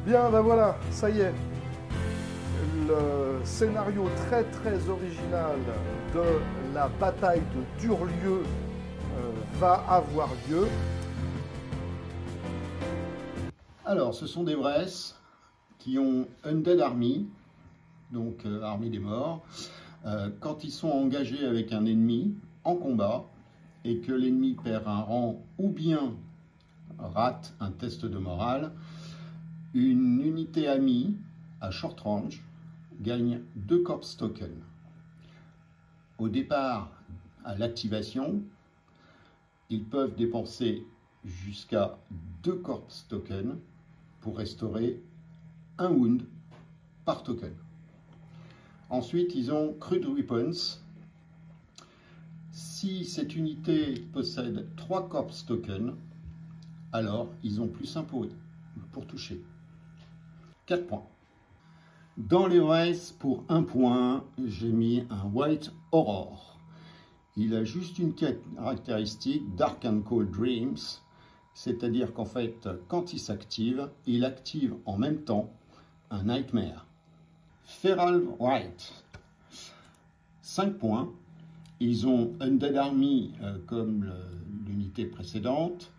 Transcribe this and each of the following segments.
Bien, ben voilà, ça y est. Le scénario très très original de la bataille de Durlieu va avoir lieu. Alors, ce sont des Vresse qui ont Undead Army, donc armée des morts, quand ils sont engagés avec un ennemi en combat et que l'ennemi perd un rang ou bien rate un test de morale, une unité amie à short range gagne 2 corps tokens. Au départ, à l'activation, ils peuvent dépenser jusqu'à 2 corps tokens pour restaurer un wound par token. Ensuite, ils ont Crude Weapons. Si cette unité possède 3 corps tokens, alors ils ont plus 1 pour toucher. 4 points. Dans les races, pour 1 point, j'ai mis un White Aurore. Il a juste une caractéristique Dark and Cold Dreams, c'est-à-dire qu'en fait, quand il s'active, il active en même temps un Nightmare. Feral Wight, 5 points. Ils ont Undead Army comme l'unité précédente.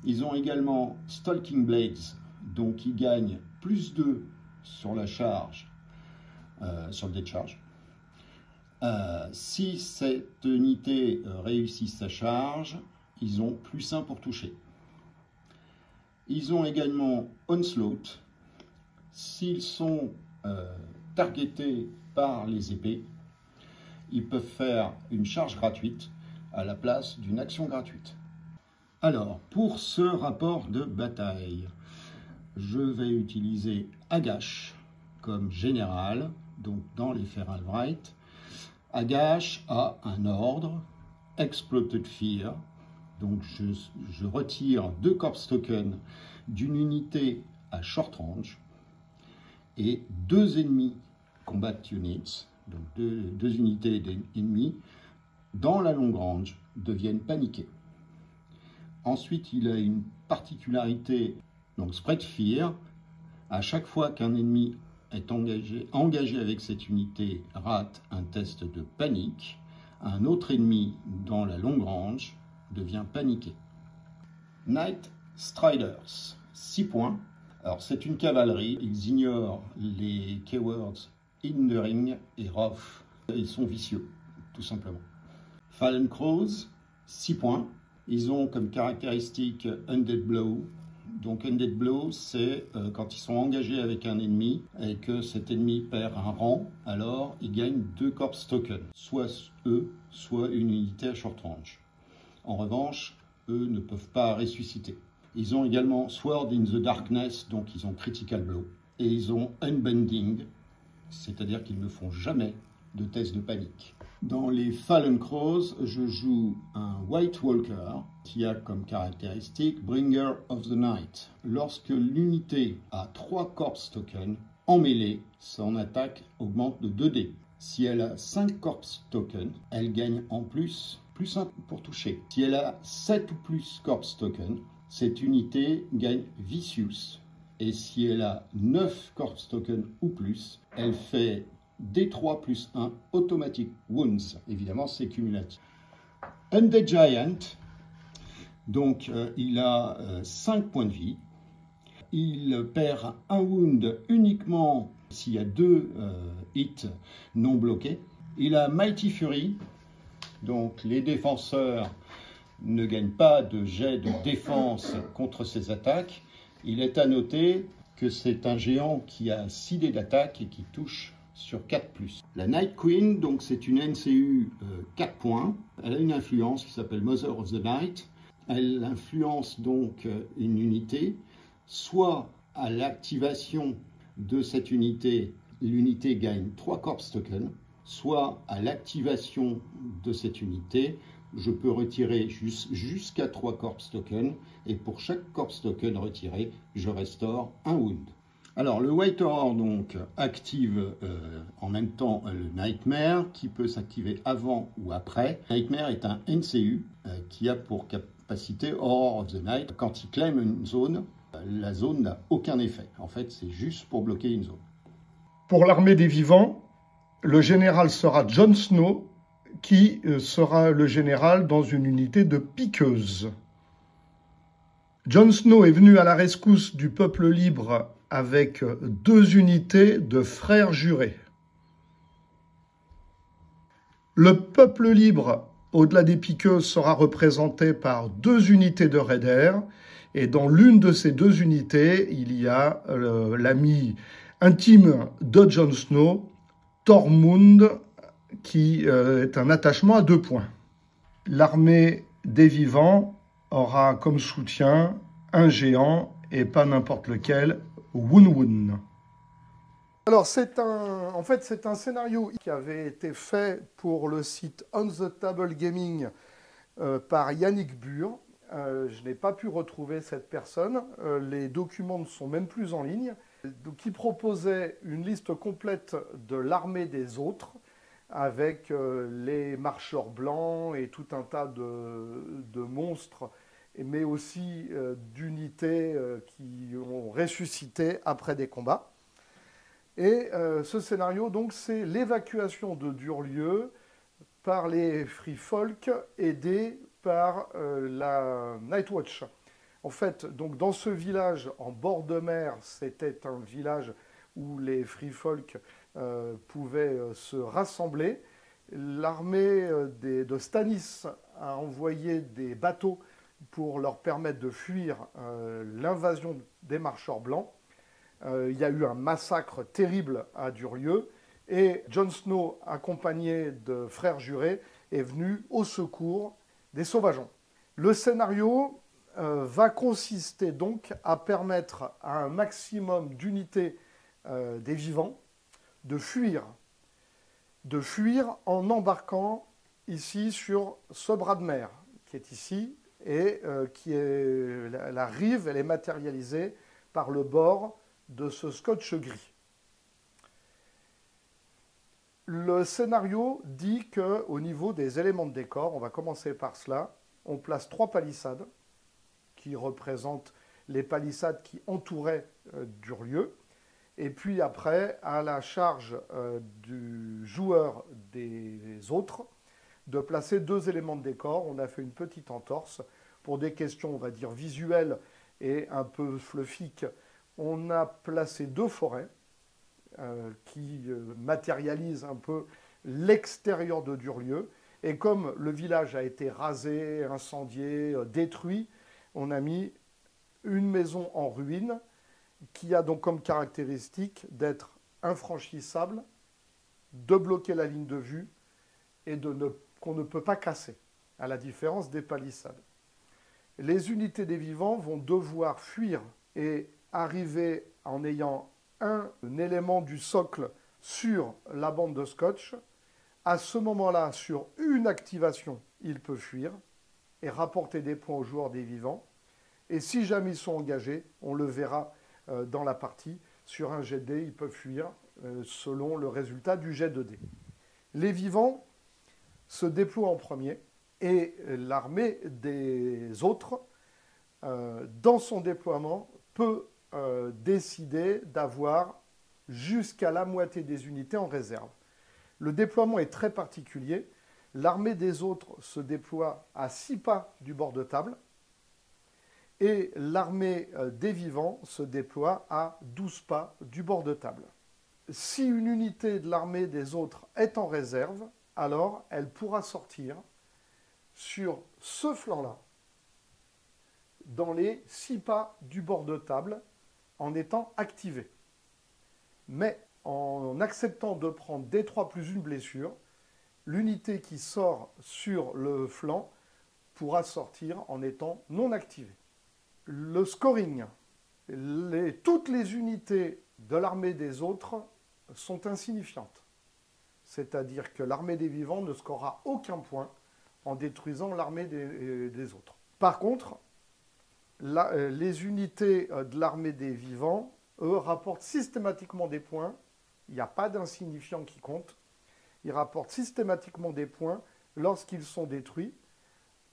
Ils ont également Stalking Blades, donc ils gagnent plus 2 sur la charge, sur le décharge. Si cette unité réussit sa charge, ils ont plus 1 pour toucher. Ils ont également Onslaught. S'ils sont targetés par les épées, ils peuvent faire une charge gratuite à la place d'une action gratuite. Alors, pour ce rapport de bataille, je vais utiliser Agash comme général, donc dans les Feral Wight. Agash a un ordre, Exploited Fear, donc je retire 2 corps tokens d'une unité à short range et 2 ennemis combat units, donc deux unités d'ennemis dans la long range deviennent paniqués. Ensuite, il a une particularité, donc Spread Fear. À chaque fois qu'un ennemi est engagé avec cette unité rate un test de panique, un autre ennemi dans la long range devient paniqué. Night Striders, 6 points. Alors c'est une cavalerie, ils ignorent les keywords Hindering et Rough. Ils sont vicieux, tout simplement. Fallen Crows, 6 points. Ils ont comme caractéristique Undead Blow. Donc Undead Blow, c'est quand ils sont engagés avec un ennemi et que cet ennemi perd un rang, alors ils gagnent 2 corps tokens, soit eux, soit une unité à short range. En revanche, eux ne peuvent pas ressusciter. Ils ont également Sword in the Darkness, donc ils ont Critical Blow. Et ils ont Unbending, c'est-à-dire qu'ils ne font jamais de test de panique. Dans les Fallen Crows, je joue un White Walker qui a comme caractéristique Bringer of the Night. Lorsque l'unité a 3 corps tokens, en mêlée, son attaque augmente de 2 dés. Si elle a 5 corps tokens, elle gagne en plus 1 pour toucher. Si elle a 7 ou plus corps tokens, cette unité gagne Vicious. Et si elle a 9 corps tokens ou plus, elle fait D3 plus 1 automatique wounds. Évidemment, c'est cumulatif. Undead Giant, donc il a 5 points de vie. Il perd un wound uniquement s'il y a 2 hits non bloqués. Il a Mighty Fury, donc les défenseurs ne gagnent pas de jet de défense contre ses attaques. Il est à noter que c'est un géant qui a 6 dés d'attaque et qui touche sur 4+. La Night Queen, donc c'est une NCU 4 points. Elle a une influence qui s'appelle Mother of the Night. Elle influence donc une unité. Soit à l'activation de cette unité, l'unité gagne 3 corps tokens. Soit à l'activation de cette unité, je peux retirer jusqu'à 3 corps tokens. Et pour chaque corps token retiré, je restaure un wound. Alors, le White Aurore donc active en même temps le Nightmare qui peut s'activer avant ou après. Nightmare est un NCU qui a pour capacité Horror of the Night. Quand il claim une zone, la zone n'a aucun effet. En fait, c'est juste pour bloquer une zone. Pour l'armée des vivants, le général sera Jon Snow, qui sera le général dans une unité de piqueuses. Jon Snow est venu à la rescousse du peuple libre avec 2 unités de frères jurés. Le peuple libre, au-delà des piqueuses, sera représenté par 2 unités de raiders. Et dans l'une de ces 2 unités, il y a l'ami intime de Jon Snow, Tormund, qui est un attachement à 2 points. L'armée des vivants aura comme soutien un géant, et pas n'importe lequel, Woon. Alors, en fait, c'est un scénario qui avait été fait pour le site On the Table Gaming par Yannick Bure. Je n'ai pas pu retrouver cette personne. Les documents ne sont même plus en ligne. Donc, il proposait une liste complète de l'armée des autres, avec les marcheurs blancs et tout un tas de monstres, mais aussi d'unités qui ont ressuscité après des combats. Et ce scénario, donc, c'est l'évacuation de Durlieu par les Free Folk, aidés par la Nightwatch. En fait, donc, dans ce village en bord de mer, c'était un village où les Free Folk pouvaient se rassembler. L'armée de Stannis a envoyé des bateaux pour leur permettre de fuir l'invasion des marcheurs blancs. Il y a eu un massacre terrible à Durlieu et Jon Snow, accompagné de frères jurés, est venu au secours des sauvageons. Le scénario va consister donc à permettre à un maximum d'unités des vivants de fuir en embarquant ici sur ce bras de mer qui est ici et qui est la rive, elle est matérialisée par le bord de ce scotch gris. Le scénario dit qu'au niveau des éléments de décor, on va commencer par cela, on place 3 palissades qui représentent les palissades qui entouraient Durlieu. Et puis après, à la charge du joueur des autres, de placer 2 éléments de décor. On a fait une petite entorse pour des questions, on va dire, visuelles et un peu fluffiques. On a placé 2 forêts qui matérialisent un peu l'extérieur de Durlieu. Et comme le village a été rasé, incendié, détruit, on a mis une maison en ruine qui a donc comme caractéristique d'être infranchissable, de bloquer la ligne de vue et qu'on ne peut pas casser, à la différence des palissades. Les unités des vivants vont devoir fuir et arriver en ayant un élément du socle sur la bande de scotch. À ce moment-là, sur une activation, il peut fuir et rapporter des points aux joueurs des vivants. Et si jamais ils sont engagés, on le verra dans la partie, sur un jet de dés, ils peuvent fuir selon le résultat du jet de dés. Les vivants se déploient en premier et l'armée des autres, dans son déploiement, peut décider d'avoir jusqu'à la moitié des unités en réserve. Le déploiement est très particulier. L'armée des autres se déploie à 6 pas du bord de table et l'armée des vivants se déploie à 12 pas du bord de table. Si une unité de l'armée des autres est en réserve, alors elle pourra sortir sur ce flanc-là, dans les 6 pas du bord de table, en étant activée. Mais en acceptant de prendre D3 plus une blessure, l'unité qui sort sur le flanc pourra sortir en étant non activée. Le scoring, toutes les unités de l'armée des autres sont insignifiantes. C'est-à-dire que l'armée des vivants ne scorera aucun point en détruisant l'armée des autres. Par contre, les unités de l'armée des vivants, eux, rapportent systématiquement des points. Il n'y a pas d'insignifiant qui compte. Ils rapportent systématiquement des points lorsqu'ils sont détruits,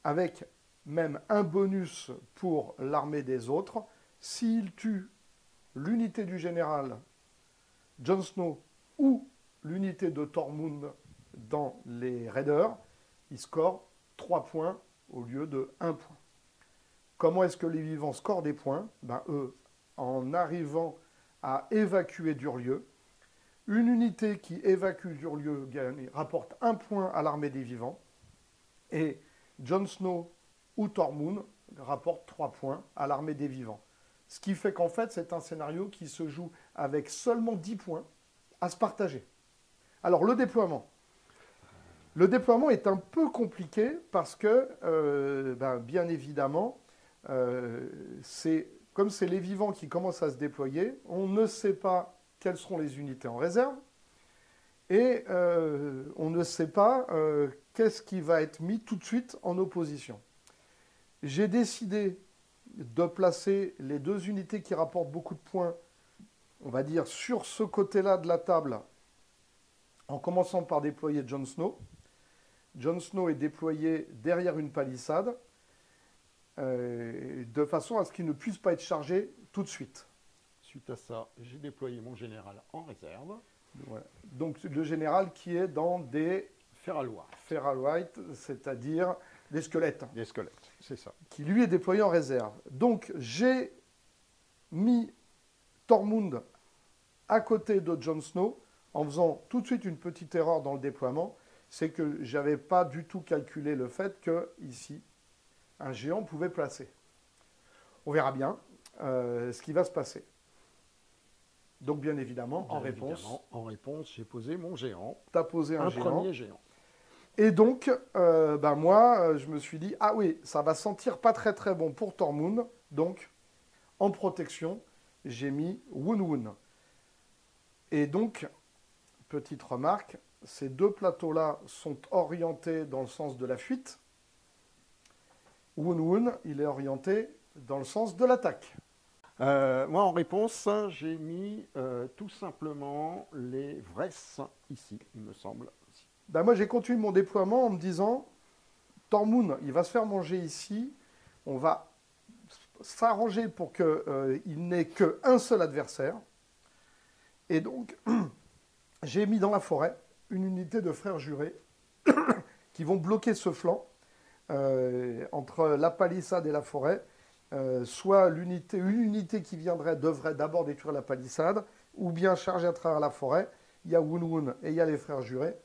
avec même un bonus pour l'armée des autres S'il tue l'unité du général Jon Snow ou l'unité de Tormund dans les raiders, il score 3 points au lieu de 1 point. Comment est-ce que les vivants scorent des points? Ben, eux, en arrivant à évacuer Durlieu, une unité qui évacue Durlieu rapporte 1 point à l'armée des vivants, et Jon Snow ou Tormund rapportent 3 points à l'armée des vivants. Ce qui fait qu'en fait, c'est un scénario qui se joue avec seulement 10 points à se partager. Alors, le déploiement. Le déploiement est un peu compliqué parce que, bien évidemment, comme c'est les vivants qui commencent à se déployer, on ne sait pas quelles seront les unités en réserve et on ne sait pas qu'est-ce qui va être mis tout de suite en opposition. J'ai décidé de placer les 2 unités qui rapportent beaucoup de points, on va dire, sur ce côté-là de la table, en commençant par déployer Jon Snow. Jon Snow est déployé derrière une palissade, de façon à ce qu'il ne puisse pas être chargé tout de suite. Suite à ça, j'ai déployé mon général en réserve. Voilà. Donc le général qui est dans des Feral White, c'est-à-dire des squelettes. Des squelettes, c'est ça. Qui lui est déployé en réserve. Donc j'ai mis Tormund à côté de Jon Snow en faisant tout de suite une petite erreur dans le déploiement, c'est que je n'avais pas du tout calculé le fait que ici, un géant pouvait placer. On verra bien ce qui va se passer. Donc bien évidemment, en réponse, j'ai posé mon géant. Tu as posé un géant. Premier géant. Et donc, moi, je me suis dit, ah oui, ça va sentir pas très très bon pour Tormund. Donc, en protection, j'ai mis Wun. Et donc, petite remarque, ces 2 plateaux-là sont orientés dans le sens de la fuite. Wun, il est orienté dans le sens de l'attaque. Moi, en réponse, j'ai mis tout simplement les Vress ici, il me semble. Ben moi, j'ai continué mon déploiement en me disant, Tormund, il va se faire manger ici, on va s'arranger pour qu'il n'ait qu'un seul adversaire. Et donc, j'ai mis dans la forêt une unité de frères jurés qui vont bloquer ce flanc entre la palissade et la forêt. Soit une unité qui devrait d'abord détruire la palissade, ou bien charger à travers la forêt. Il y a Wun et il y a les frères jurés.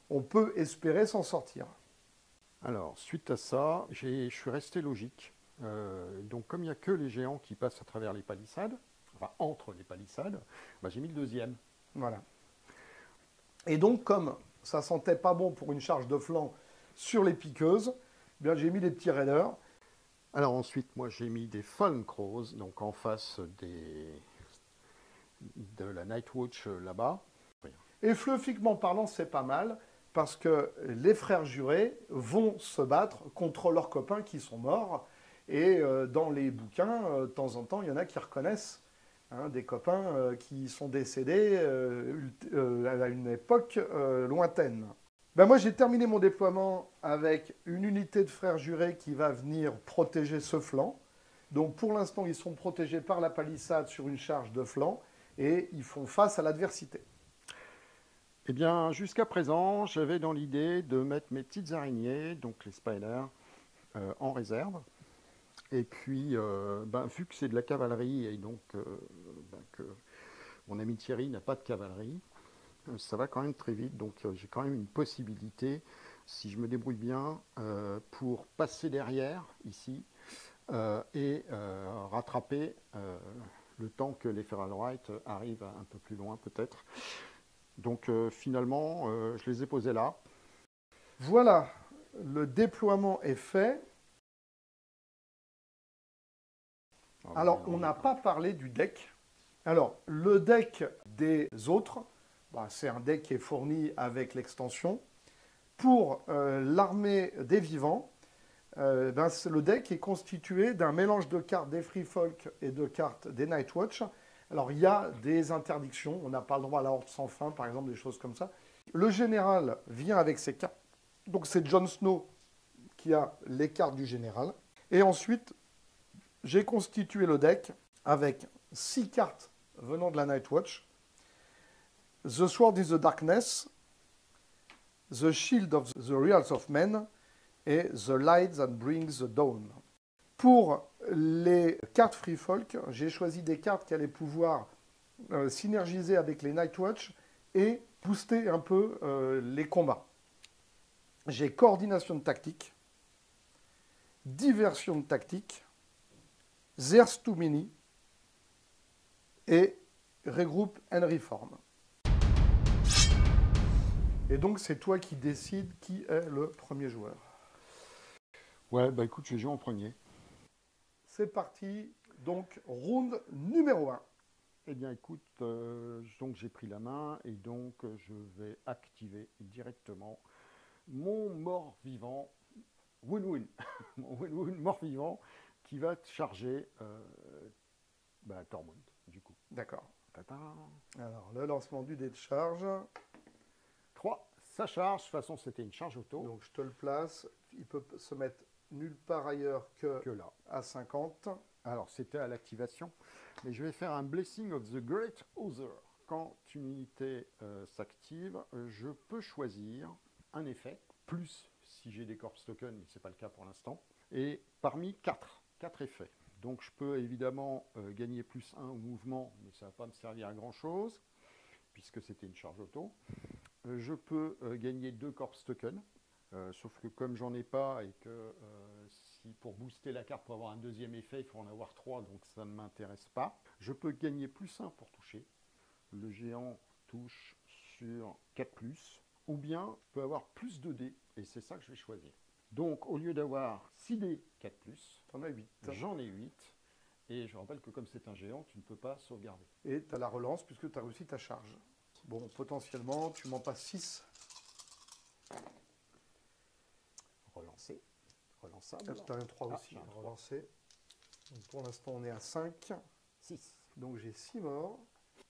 On peut espérer s'en sortir. Alors, suite à ça, je suis resté logique. Donc, comme il n'y a que les géants qui passent à travers les palissades, enfin entre les palissades, j'ai mis le 2e. Voilà. Et donc, comme ça sentait pas bon pour une charge de flanc sur les piqueuses, j'ai mis les petits raiders. Alors ensuite, moi j'ai mis des Fallen Crows, donc en face de la Night Watch là-bas. Et fleufiquement parlant, c'est pas mal, parce que les frères jurés vont se battre contre leurs copains qui sont morts. Et dans les bouquins, de temps en temps, il y en a qui reconnaissent des copains qui sont décédés à une époque lointaine. Moi, j'ai terminé mon déploiement avec une unité de frères jurés qui va venir protéger ce flanc. Donc, pour l'instant, ils sont protégés par la palissade sur une charge de flanc et ils font face à l'adversité. Eh bien, jusqu'à présent, j'avais dans l'idée de mettre mes petites araignées, donc les spiders, en réserve. Et puis, vu que c'est de la cavalerie et donc que mon ami Thierry n'a pas de cavalerie, ça va quand même très vite, donc j'ai quand même une possibilité, si je me débrouille bien, pour passer derrière, ici, et rattraper le temps que les Feral White arrivent un peu plus loin, peut-être. Donc finalement, je les ai posés là. Voilà, le déploiement est fait. Alors, on n'a pas parlé du deck. Alors, le deck des autres, c'est un deck qui est fourni avec l'extension. Pour l'armée des vivants, le deck est constitué d'un mélange de cartes des Free Folk et de cartes des Night Watch. Alors, il y a des interdictions. On n'a pas le droit à la Horde sans fin, par exemple, des choses comme ça. Le général vient avec ses cartes. Donc, c'est Jon Snow qui a les cartes du général. Et ensuite, j'ai constitué le deck avec 6 cartes venant de la Nightwatch. The Sword is the Darkness, The Shield of the Realms of Men et The Light that Brings the Dawn. Pour les cartes Free Folk, j'ai choisi des cartes qui allaient pouvoir synergiser avec les Nightwatch et booster un peu les combats. J'ai coordination de tactique, diversion de tactique, There's Too Many et Regroup and Reform. Et donc c'est toi qui décides qui est le premier joueur. Ouais, bah écoute, je vais jouer en premier. C'est parti, donc round numéro 1. Eh bien écoute, donc j'ai pris la main et donc je vais activer directement mon mort-vivant, Wun-Wun, mon Wun-Wun mort-vivant qui va charger Tormund, du coup. D'accord. Tata. Alors le lancement du dé de charge. 3, ça charge, de toute façon c'était une charge auto. Donc je te le place, il peut se mettre nulle part ailleurs que là. à 50. Alors c'était à l'activation, mais je vais faire un Blessing of the Great Other. Quand une unité s'active, je peux choisir un effet, plus si j'ai des corpse tokens, mais ce n'est pas le cas pour l'instant, et parmi 4 effets. Donc je peux évidemment gagner plus 1 au mouvement, mais ça ne va pas me servir à grand chose, puisque c'était une charge auto. Je peux gagner 2 corpse tokens, sauf que comme j'en ai pas et que si pour booster la carte pour avoir un deuxième effet, il faut en avoir 3, donc ça ne m'intéresse pas. Je peux gagner plus 1 pour toucher. Le géant touche sur 4+, ou bien je peux avoir plus 2 dés, et c'est ça que je vais choisir. Donc au lieu d'avoir 6 dés 4+, T'en as 8. j'en ai 8, et je rappelle que comme c'est un géant, tu ne peux pas sauvegarder. Et tu as la relance puisque tu as réussi ta charge. Bon, potentiellement, tu m'en passes 6. Relancer, relançable. Tu as un 3 Ah, aussi, j'ai un 3. relancer. Donc, pour l'instant, on est à 5. 6. Donc j'ai 6 morts.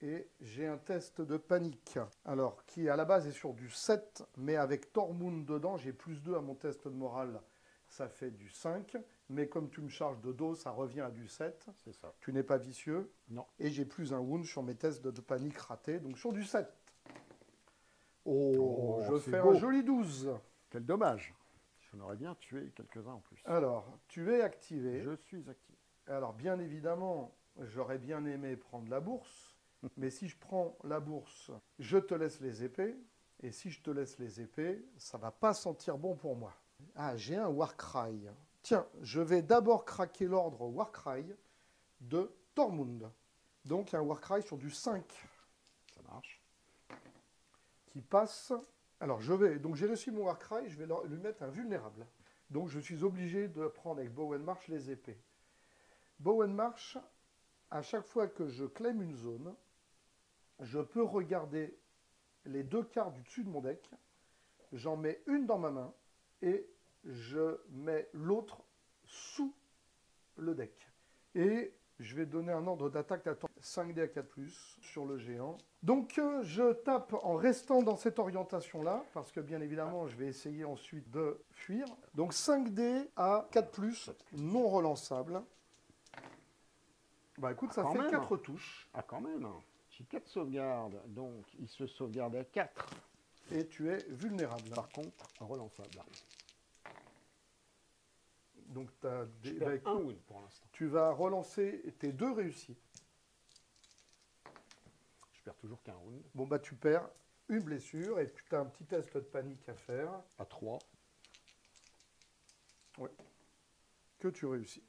Et j'ai un test de panique. Alors, qui à la base est sur du 7, mais avec Tormund dedans, j'ai plus 2 à mon test de morale. Ça fait du 5. Mais comme tu me charges de dos, ça revient à du 7. C'est ça. Tu n'es pas vicieux. Non. Et j'ai plus un wound sur mes tests de panique ratés. Donc sur du 7. Oh, je c'est fais beau. un joli 12. Quel dommage. J'en aurais bien tué quelques-uns en plus. Alors, tu es activé. Je suis activé. Alors, bien évidemment, j'aurais bien aimé prendre la bourse. Mais si je prends la bourse, je te laisse les épées. Et si je te laisse les épées, ça va pas sentir bon pour moi. Ah, j'ai un Warcry. Tiens, je vais d'abord craquer l'ordre Warcry de Tormund. Donc, un Warcry sur du 5. Ça marche. Qui passe. Alors, donc j'ai réussi mon Warcry, je vais lui mettre un vulnérable. Donc, je suis obligé de prendre avec Bow and March les épées. Bow and March, à chaque fois que je claim une zone, je peux regarder les 2 cartes du dessus de mon deck. J'en mets une dans ma main et je mets l'autre sous le deck. Et je vais donner un ordre d'attaque à 5D à 4+, sur le géant. Donc je tape en restant dans cette orientation-là, parce que bien évidemment, je vais essayer ensuite de fuir. Donc 5D à 4+, non relançable. Bah écoute, ça Quand fait même. 4 touches. Ah quand même. J'ai 4 sauvegardes, donc il se sauvegarde à 4. Et tu es vulnérable. Par contre, relançable. Donc t'as Je des... perds bah, un wound pour l'instant. tu vas relancer tes 2 réussis. Je perds toujours qu'un wound. Bon bah tu perds une blessure et puis tu as un petit test de panique à faire. À 3. Ouais. Que tu réussis.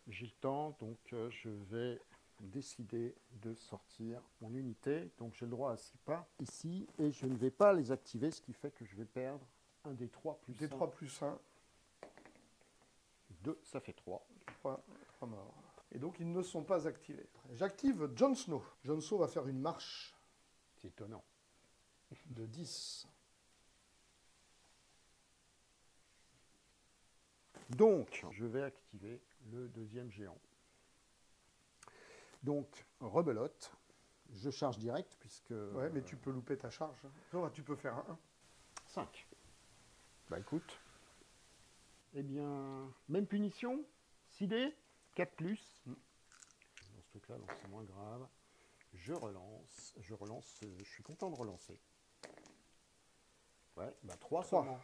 J'ai le temps, donc je vais décider de sortir mon unité. Donc j'ai le droit à 6 pas ici et je ne vais pas les activer, ce qui fait que je vais perdre un des 3 plus Des 1. 3 plus 1, 2, ça fait 3. 3 morts. Et donc ils ne sont pas activés. J'active Jon Snow. Jon Snow va faire une marche C'est étonnant. de 10. Donc, je vais activer le deuxième géant. Donc, rebelote. Je charge direct puisque... Ouais, mais tu peux louper ta charge. Non, tu peux faire un 1. 5. Bah écoute. Eh bien, même punition. 6D, 4+. truc-là, donc c'est moins grave. Je relance, je suis content de relancer. Ouais, bah 3 3. seulement.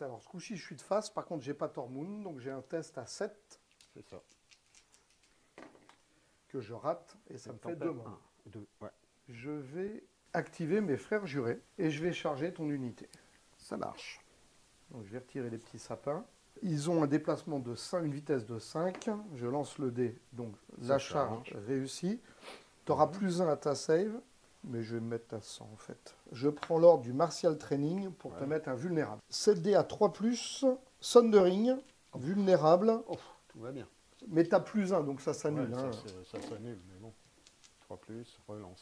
Alors, ce coup-ci, je suis de face. Par contre, j'ai pas Tormund, donc j'ai un test à 7 C'est ça. que je rate et ça me fait 2 morts. 1, 2, ouais. Je vais activer mes frères jurés et je vais charger ton unité. Ça marche. Donc, je vais retirer les petits sapins. Ils ont un déplacement de 5, une vitesse de 5. Je lance le dé, donc la Ça charge charge. réussie. Tu auras plus 1 à ta save, mais je vais me mettre à 100 en fait. Je prends l'ordre du martial training pour te mettre invulnérable. 7 dés à 3+, Sundering, vulnérable. Oh, tout va bien. Mais tu as plus 1, donc ça s'annule. Ouais, hein. ça s'annule, mais bon. 3+, relance.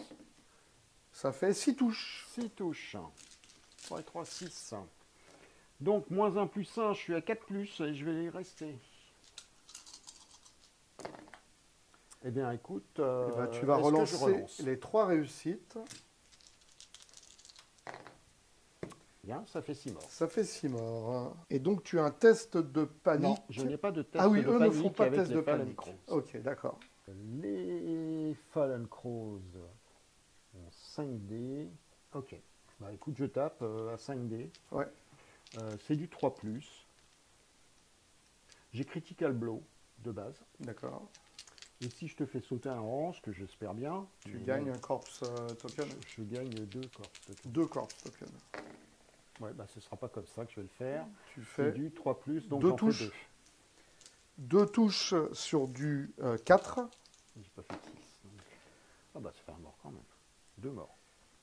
Ça fait 6 touches. 6 touches. 3 et 3, 6. Donc, moins 1 plus 1, je suis à 4+, et je vais y rester. Eh bien, écoute, Eh ben, tu vas est-ce que je relancer relance? les 3 réussites. Bien, ça fait 6 morts. Ça fait 6 morts. Et donc tu as un test de panique. Non, je n'ai pas de test Ah oui, de eux ne panique font pas de avec test les de Fallen panique. Crows. Ok, d'accord. Les Fallen Crows ont 5D. Ok. Bah écoute, je tape à 5D. Ouais. C'est du 3+. J'ai Critical Blow de base. D'accord. Et si je te fais sauter un rang, ce que j'espère bien, Tu gagnes un corpse token. je gagne 2 corps. 2 corpse tokens. Ouais, bah ce sera pas comme ça que je vais le faire. Tu C'est fais du 3+, donc deux j'en fais touches. 2. 2 touches sur du 4. J'ai pas fait 6. Ah bah ça fait un mort quand même. 2 morts.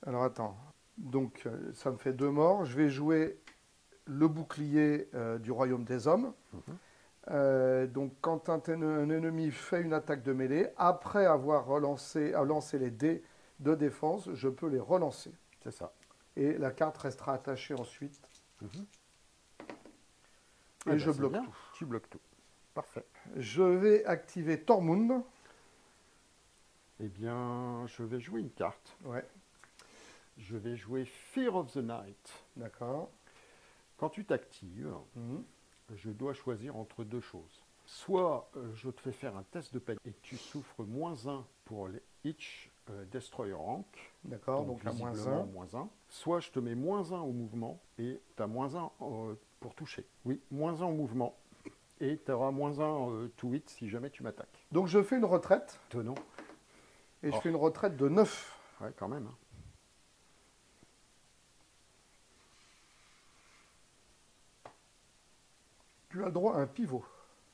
Alors attends. Donc ça me fait 2 morts. Je vais jouer le bouclier du royaume des hommes. Donc quand un ennemi fait une attaque de mêlée, après avoir lancé les dés de défense, je peux les relancer. C'est ça. Et la carte restera attachée ensuite. Ah Et je bah, c'est bloque bien. tout. Tu bloques tout. Parfait. Je vais activer Tormund. Eh bien, je vais jouer une carte. Ouais, Je vais jouer Fear of the Night. d'accord. Quand tu t'actives, Mhm. je dois choisir entre 2 choses. Soit je te fais faire un test de panique et tu souffres -1 pour les each destroyer rank. D'accord, donc à visiblement, -1. -1. Soit je te mets -1 au mouvement et tu as -1 pour toucher. Oui, -1 au mouvement. Et tu auras -1 to hit si jamais tu m'attaques. Donc je fais une retraite. Tenant. Et je Oh. fais une retraite de 9. Ouais, quand même. Hein. Tu as le droit à un pivot.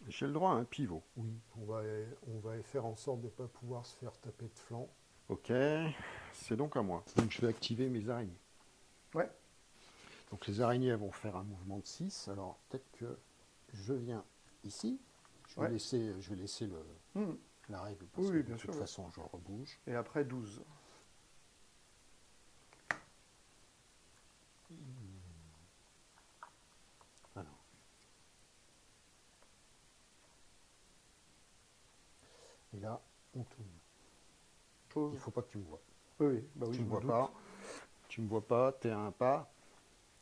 J'ai le droit à un pivot. Oui, on va faire en sorte de ne pas pouvoir se faire taper de flanc. Ok, c'est donc à moi. Donc je vais activer mes araignées. Ouais. Donc les araignées elles vont faire un mouvement de 6. Alors peut-être que je viens ici. Je vais laisser la règle parce Oui, que bien de sûr, toute ouais. façon je rebouge. Et après 12. Alors. Et là, on tourne. Chose. Il ne faut pas que tu me vois. Oui, oui, bah oui, Tu je me me vois doute. pas. Tu me vois pas, t'es à un pas.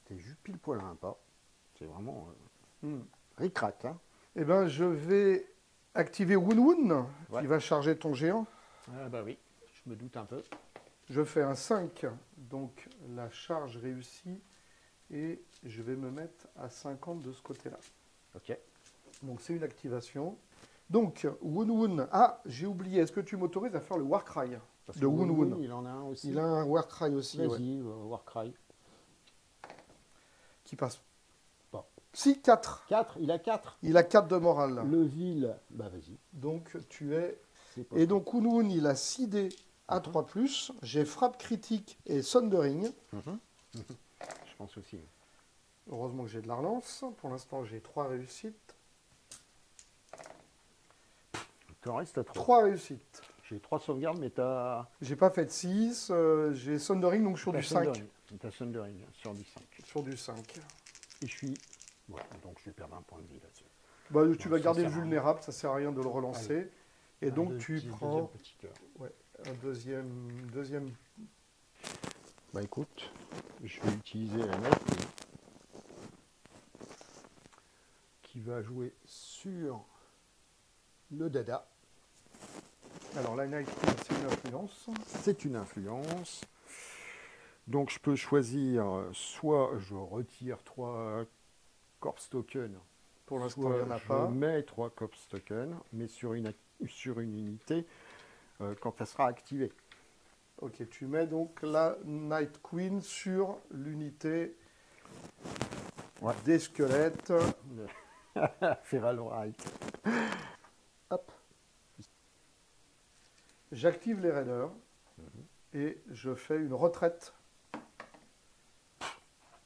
T'es juste pile poil à un pas. C'est vraiment ric-rac, hein. Eh bien, je vais activer Wun Ouais. qui va charger ton géant. Ah bah oui, je me doute un peu. Je fais un 5, donc la charge réussit. Et je vais me mettre à 50 de ce côté-là. Ok. Donc c'est une activation. Donc, Wun. Ah, j'ai oublié. Est-ce que tu m'autorises à faire le Warcry Parce de que Wun? il en a un aussi. Il a un Warcry aussi. Ouais, Vas-y, Warcry. qui passe. Bon. Si, 4. 4, il a 4. Il a 4 de morale. Le vil, bah vas-y. Donc tu es. C'est pas Et donc Wun, il a 6 dés à 3+. J'ai frappe critique et Sundering. Je pense aussi. Heureusement que j'ai de la relance. Pour l'instant, j'ai 3 réussites. Tu en restes à 3. 3 réussites. J'ai 3 sauvegardes, mais t'as. J'ai pas fait de 6. J'ai Sundering, donc sur du 5. T'as Sundering sur du 5. Sur du 5. Et je suis. Ouais, donc je vais perdre un point de vie là-dessus. Bah, tu Non, vas ça garder le sert à rien. vulnérable, ça sert à rien de le relancer. Et donc tu prends Deuxième petit cœur. un deuxième. Bah écoute, je vais utiliser la note qui va jouer sur le dada. Alors la Night Queen, c'est une influence. C'est une influence. Donc je peux choisir, soit je retire 3 corpse tokens, Pour l'instant, il n'y en a je pas. mets 3 corpse tokens, mais sur une unité quand elle sera activée. Ok, tu mets donc la Night Queen sur l'unité des squelettes. Feral Right. Hop. J'active les raiders et je fais une retraite.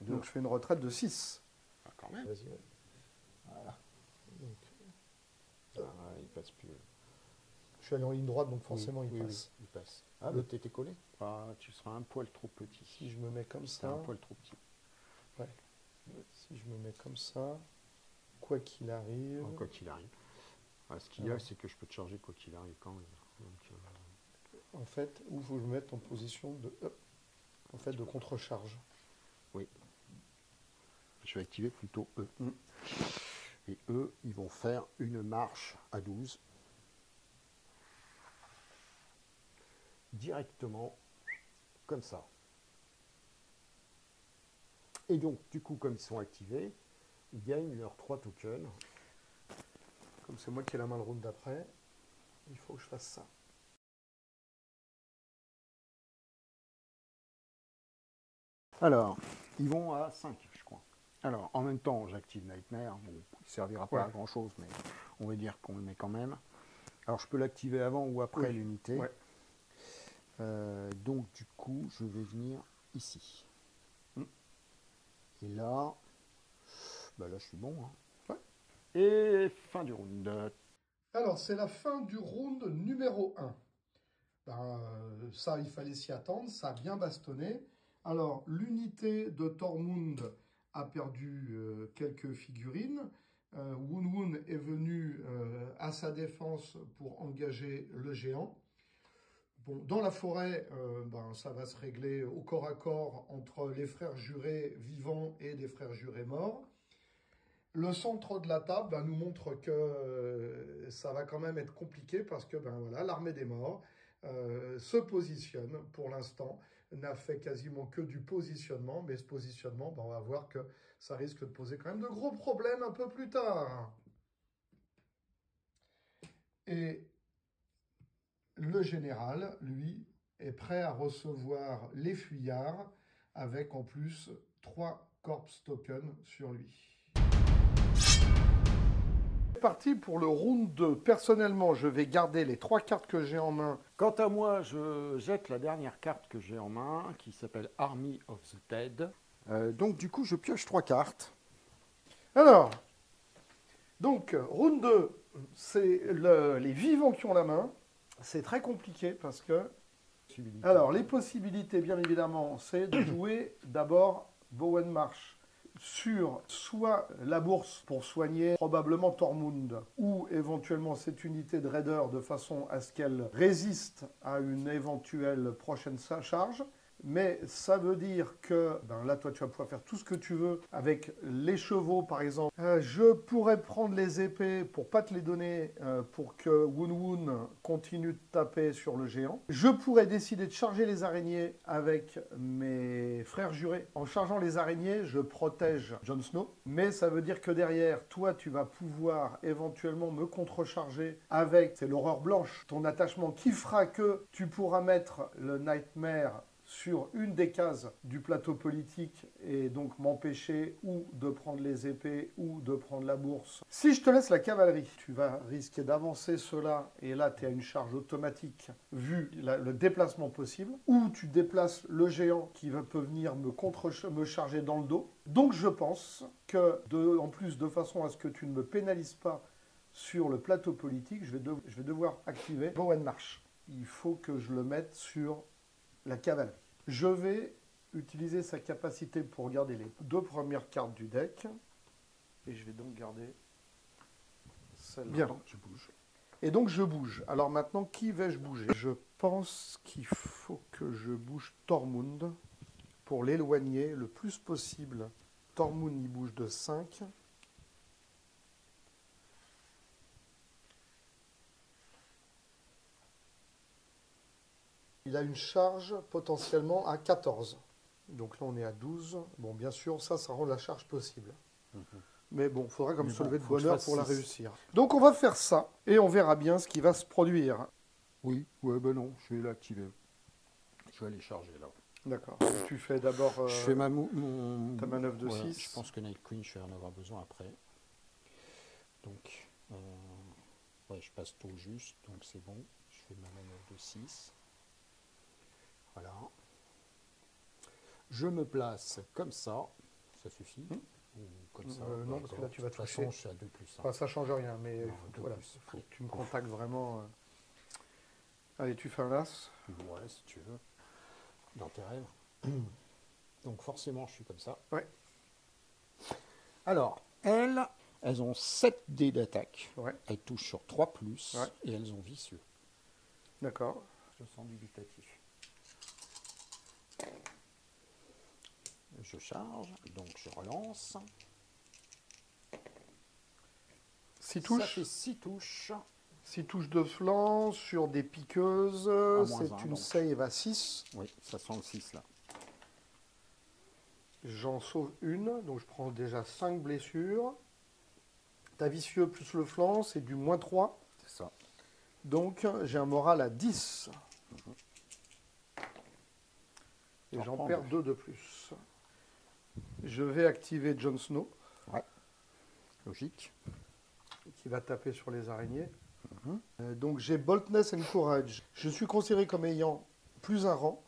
Donc je fais une retraite de 6. Ah, quand même. Vas-y, ouais. Voilà. Donc, Ah, il passe plus. Je suis allé en ligne droite, donc forcément Oui, il oui, passe. oui, il passe. Ah, l'autre était collé. Ah, tu seras un poil trop petit. Si je me mets comme C'est ça, un poil trop petit. si je me mets comme ça, quoi qu'il arrive, Quoi qu'il arrive. Ah, ce qu'il y a, c'est que je peux te charger quoi qu'il arrive quand même. Donc, en fait, où faut que je me mette en position de, en fait, de contre-charge. je vais activer plutôt eux. Mm. Et eux, ils vont faire une marche à 12. Directement, comme ça. Et donc, du coup, comme ils sont activés, ils gagnent leurs 3 tokens. Comme c'est moi qui ai la main le round d'après, il faut que je fasse ça. Alors, ils vont à 5, je crois. Alors, en même temps, j'active Nightmare. Bon, il ne servira pas à grand-chose, mais on va dire qu'on le met quand même. Alors, je peux l'activer avant ou après l'unité. Ouais. Donc, du coup, je vais venir ici. Mm. Et là, bah là, je suis bon. Hein. Ouais. Et fin du round. Alors, c'est la fin du round numéro 1. Ça, il fallait s'y attendre, ça a bien bastonné. Alors, l'unité de Tormund a perdu quelques figurines. Wun Wun est venu à sa défense pour engager le géant. Bon, dans la forêt, ça va se régler au corps à corps entre les frères jurés vivants et les frères jurés morts. Le centre de la table nous montre que ça va quand même être compliqué parce que voilà, l'armée des morts se positionne pour l'instant, n'a fait quasiment que du positionnement, mais ce positionnement, on va voir que ça risque de poser quand même de gros problèmes un peu plus tard. Et le général, lui, est prêt à recevoir les fuyards avec en plus 3 corpse tokens sur lui. C'est parti pour le round 2. Personnellement, je vais garder les 3 cartes que j'ai en main. Quant à moi, je jette la dernière carte que j'ai en main, qui s'appelle Army of the Dead. Donc, du coup, je pioche 3 cartes. Alors, donc, round 2, c'est les vivants qui ont la main. C'est très compliqué parce que... Alors, les possibilités, bien évidemment, c'est de jouer d'abord Bowen Marsh sur soit la bourse pour soigner probablement Tormund, ou éventuellement cette unité de raider de façon à ce qu'elle résiste à une éventuelle prochaine charge. Mais ça veut dire que, là, toi, tu vas pouvoir faire tout ce que tu veux avec les chevaux, par exemple. Je pourrais prendre les épées pour pas te les donner, pour que Wun Wun continue de taper sur le géant. Je pourrais décider de charger les araignées avec mes frères jurés. En chargeant les araignées, je protège Jon Snow. Mais ça veut dire que derrière, toi, tu vas pouvoir éventuellement me contrecharger avec, c'est l'horreur blanche, ton attachement qui fera que tu pourras mettre le Nightmare sur une des cases du plateau politique et donc m'empêcher ou de prendre les épées ou de prendre la bourse. Si je te laisse la cavalerie, tu vas risquer d'avancer cela et là tu es à une charge automatique vu le déplacement possible, ou tu déplaces le géant qui peut venir me charger dans le dos. Donc je pense que, en plus de façon à ce que tu ne me pénalises pas sur le plateau politique, je vais devoir activer Bowen Marsh. Il faut que je le mette sur la cavalerie. Je vais utiliser sa capacité pour garder les 2 premières cartes du deck. Et je vais donc garder celle-là. Bien, je bouge. Et donc je bouge. Alors maintenant, qui vais-je bouger? Je pense qu'il faut que je bouge Tormund pour l'éloigner le plus possible. Tormund, il bouge de 5. Il a une charge potentiellement à 14. Donc là, on est à 12. Bon, bien sûr, ça rend la charge possible. Mais bon, il faudra comme Mais se bon, lever de faut que bonne je heure fasse pour la 6. réussir. Donc on va faire ça et on verra bien ce qui va se produire. Oui, ouais, ben non, je vais l'activer. Je vais aller charger là. D'accord. Tu fais d'abord Je fais ta manœuvre de ouais, 6. je pense que Night Queen, je vais en avoir besoin après. Donc, ouais, je passe tout juste, donc c'est bon. Je fais ma manœuvre de 6. Voilà. Je me place comme ça suffit. Ou comme ça. Non, parce que là, tu vas de toute toucher. façon, je suis à 2+. Enfin, ça change rien, mais Non, voilà, 2+. faut que tu me contactes vraiment. Allez, tu fais un las. Ouais, si tu veux. Dans tes rêves. Donc forcément, je suis comme ça. Ouais. Alors, elles ont 7 dés d'attaque. Ouais. Elles touchent sur 3+, Ouais. et elles ont vicieux. D'accord. Je sens dubitatif. Je charge, donc je relance. 6 Ça touches. fait 6 touches. 6 touches de flanc sur des piqueuses. moins C'est un, une donc. save à 6. Oui, ça sent le 6 là. J'en sauve une, donc je prends déjà 5 blessures. Ta vicieux plus le flanc, c'est du -3. C'est ça. Donc j'ai un moral à 10. Et T'en j'en prends perds 2 de plus. Je vais activer Jon Snow, Ouais. Logique. qui va taper sur les araignées. Donc j'ai Boldness and Courage. Je suis considéré comme ayant plus un rang.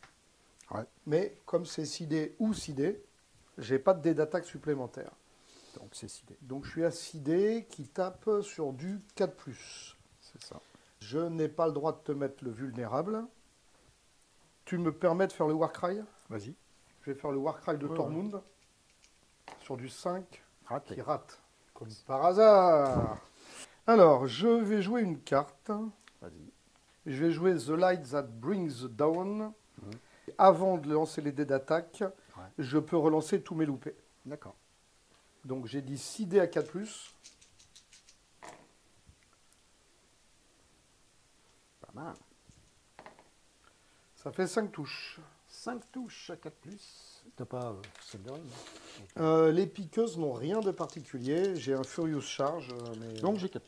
Ouais. Mais comme c'est 6D ou 6D, j'ai pas de dés d'attaque supplémentaire. Donc c'est 6 dés. Donc je suis à 6D qui tape sur du 4+. C'est ça. Je n'ai pas le droit de te mettre le vulnérable. Tu me permets de faire le Warcry? Vas-y. Je vais faire le Warcry de Ouais, Tormund sur du 5 Raté. qui rate. Comme par hasard. Alors, je vais jouer une carte. Vas-y. Je vais jouer The Light That Brings Down. Avant de lancer les dés d'attaque, je peux relancer tous mes loupés. D'accord. Donc j'ai dit 6 dés à 4+. Pas mal. Ça fait 5 touches. 5 touches à 4+. T'as pas Sundering, Les piqueuses n'ont rien de particulier. J'ai un Furious Charge. Mais... donc j'ai 4+.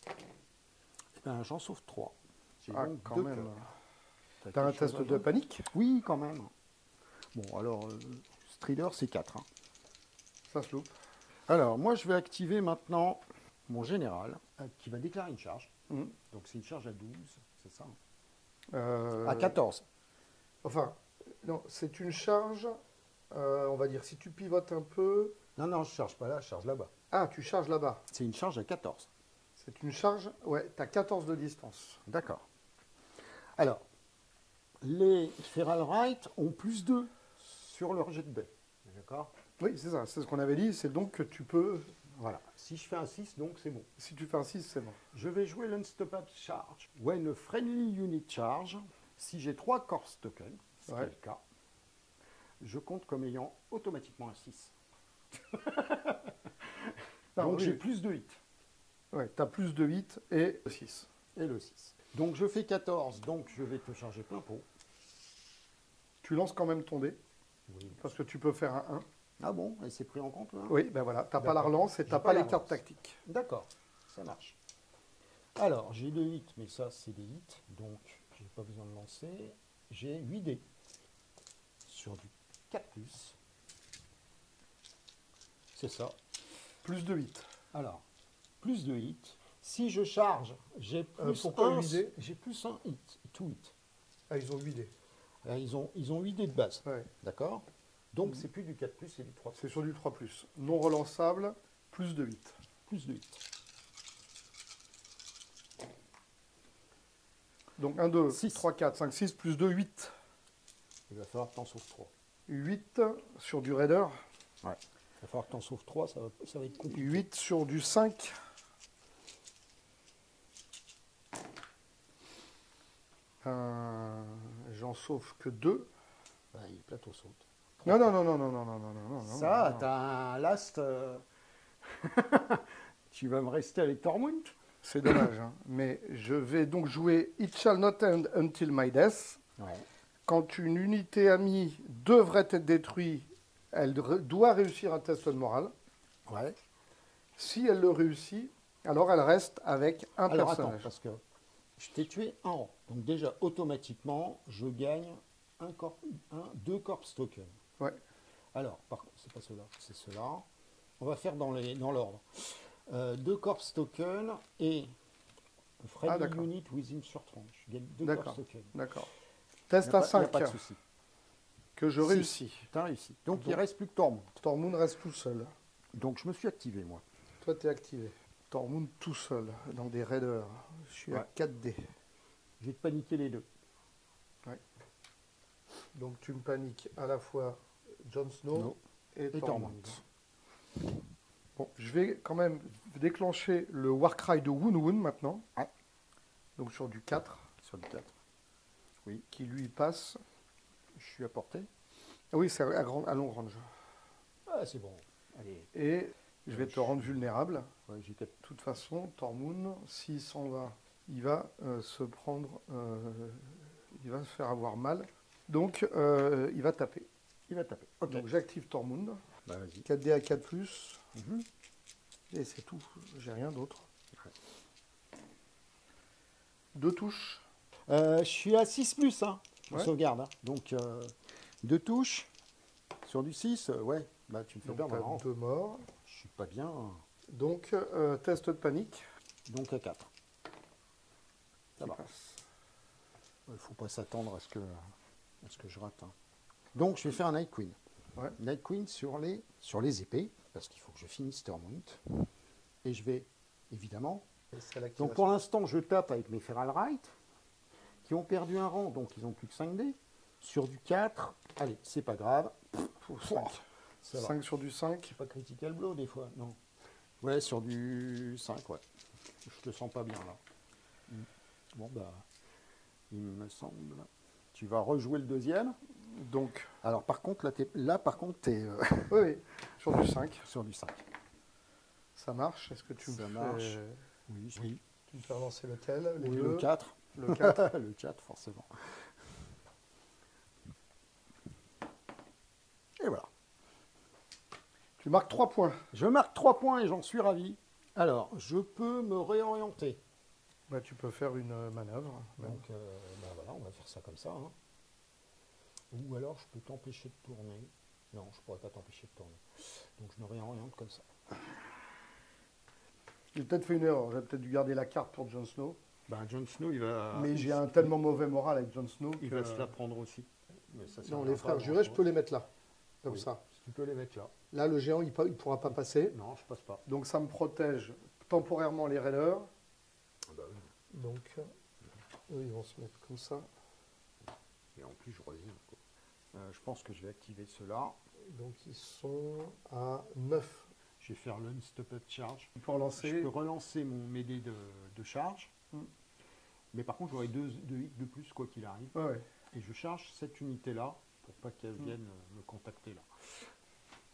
Eh ben, j'en sauve 3. J'ai Ah, donc quand 2 même. cœurs. T'as un quelque chose test à de dire panique? Oui, quand même. Bon, alors, Strider, c'est 4. Hein. Ça se loupe. Alors, moi, je vais activer maintenant mon général, qui va déclarer une charge. Mhm. Donc, c'est une charge à 12, c'est ça? À À 14. Enfin, non, c'est une charge, on va dire, si tu pivotes un peu... Non, non, je charge pas là, je charge là-bas. Ah, tu charges là-bas. C'est une charge à 14. C'est une charge, ouais, tu as 14 de distance. D'accord. Alors, les Feral Right ont +2 sur leur jet de dés. D'accord? Oui, c'est ça, c'est ce qu'on avait dit, c'est donc que tu peux... Voilà. Si je fais un 6, donc c'est bon. Si tu fais un 6, c'est bon. Je vais jouer l'Unstoppable Charge. When a friendly unit charge, si j'ai 3 Corpse tokens, ce qui est le cas, je compte comme ayant automatiquement un 6. Donc j'ai plus de 8. Ouais, tu as plus de 8 et 6. Et le 6. Donc je fais 14, donc je vais te charger plein pot. Tu lances quand même ton dé, Oui. parce que tu peux faire un 1. Ah bon? Et c'est pris en compte là? Oui, ben voilà, tu n'as pas la D'accord. relance et tu n'as J'ai pas pas les la cartes relance. tactiques. D'accord, ça marche. Alors, j'ai 2 hits, mais ça, c'est des hits, donc j'ai pas besoin de lancer. J'ai 8 dés sur du 4+. C'est ça. Plus de 8. Alors, plus de hits. Si je charge, j'ai plus pourquoi un, 8 dés? j'ai plus un hit, tout hit. Ah, ils ont 8 dés. Ils ont 8 dés de base, Ouais. d'accord? Donc, c'est plus du 4+, c'est du 3+. C'est sur du 3+. Non relançable, plus de 8. Plus de hits. Donc 1, 2, Six. 3, 4, 5, 6, plus 2, 8. Il va falloir que tu en sauves 3. 8 sur du raider. Ouais. Il va falloir que tu en sauves 3, ça va être compliqué. 8 sur du 5. J'en sauve que 2. Ouais, il plateau saute. Non, non, non, non, non, non, non, non, non, non. Ça, non. t'as un last. Tu vas me rester avec Tormund? C'est dommage, hein. Mais je vais donc jouer It Shall Not End Until My Death. Ouais. Quand une unité amie devrait être détruite, elle doit réussir un test de morale. Ouais. Si elle le réussit, alors elle reste avec un Alors personnage. attends, parce que je t'ai tué un rang. Donc déjà, automatiquement, je gagne deux corpse tokens. Ouais. Alors, par contre, c'est pas cela, c'est cela. On va faire dans l'ordre. Deux corpse tokens et friendly d'accord. unit within short range. Je gagne deux D'accord. corpse tokens. D'accord. Y Test a à pas- y a 5 pas de souci. que je Six. réussis. Tu as réussi. Donc, il Donc- reste plus que Tormund. Tormund reste tout seul. Donc je me suis activé, moi. Toi, tu es activé. Tormund tout seul, dans des raiders. Je suis à Ouais. 4D. Je vais te paniquer les deux. Donc tu me paniques à la fois Jon Snow No. et Et Tormund. Tormund. Bon, je vais quand même déclencher le Warcry de Woon Woon maintenant. Ouais. Donc sur du 4, Sur le 4. qui lui passe. Je suis à portée. Ah oui, c'est à long range. Ah, c'est bon. Allez. Et je vais te rendre vulnérable. Ouais, j'ai 4. De toute façon, Tormund, s'il s'en va, il va se prendre. Il va se faire avoir mal. Donc, il va taper. Il va taper. Ok. Donc, j'active Tormund. Bah, vas-y. 4D à 4+. Mhm. Et c'est tout. J'ai rien d'autre. Ouais. 2 touches. Je suis à 6+, hein, en Ouais. sauvegarde. Hein. Donc, 2 touches sur du 6, ouais. Bah, tu me fais Donc, perdre un t'as rang. 2 morts. Je suis pas bien. Donc, test de panique. Donc, à 4. Ça Qui va. passe. Il faut pas s'attendre à ce que je rate. Hein. Donc, je vais faire un Night Queen. Ouais. Night Queen sur les épées, parce qu'il faut que je finisse Tormund. Et je vais, évidemment... Et c'est Donc, l'activation. pour l'instant, je tape avec mes Feral Right, qui ont perdu un rang, donc ils ont plus que 5D. Sur du 4, allez, c'est pas grave. 5. Ça va. 5 sur du 5. C'est pas critical blow des fois, non. Ouais, sur du 5, ouais. Je te sens pas bien là. Bon, bah, il me semble. Tu vas rejouer le deuxième. Donc, Alors, par contre, t'es oui, oui, sur du 5. sur du 5. Ça marche. Est-ce que tu Ça me marche. fais... Oui. Tu me fais relancer lequel? Les Oui, bleus. le 4. Le 4. Le 4, forcément. Et voilà. Tu marques 3 points. Je marque 3 points et j'en suis ravi. Alors, je peux me réorienter. Bah, tu peux faire une manœuvre. Donc, bah voilà, on va faire ça comme ça. Hein. Ou alors, je peux t'empêcher de tourner. Non, je pourrais pas t'empêcher de tourner. Donc, je me réoriente comme ça. J'ai peut-être fait une erreur. J'aurais peut-être dû garder la carte pour Jon Snow. Ben, Jon Snow, il va... Mais j'ai un tellement mauvais moral avec Jon Snow Il que... va se la prendre aussi. Mais ça Non, servira les pas à frères jurés, je grand-chose. peux les mettre là. Comme Oui. ça. Tu peux les mettre là. Là, le géant, il ne pourra pas passer. Non, je passe pas. Donc, ça me protège temporairement les raiders. Ah bah oui. Donc, eux, ils vont se mettre comme ça. Et en plus, je reviens. Quoi. Je pense que je vais activer cela. Donc, ils sont à 9. Je vais faire l'unstopped charge. Pour lancer. Je peux relancer mon mêlée de charge. Mm. Mais par contre, j'aurai 2 hits de plus, quoi qu'il arrive. Ouais, ouais. Et je charge cette unité-là pour pas qu'elle vienne me contacter là.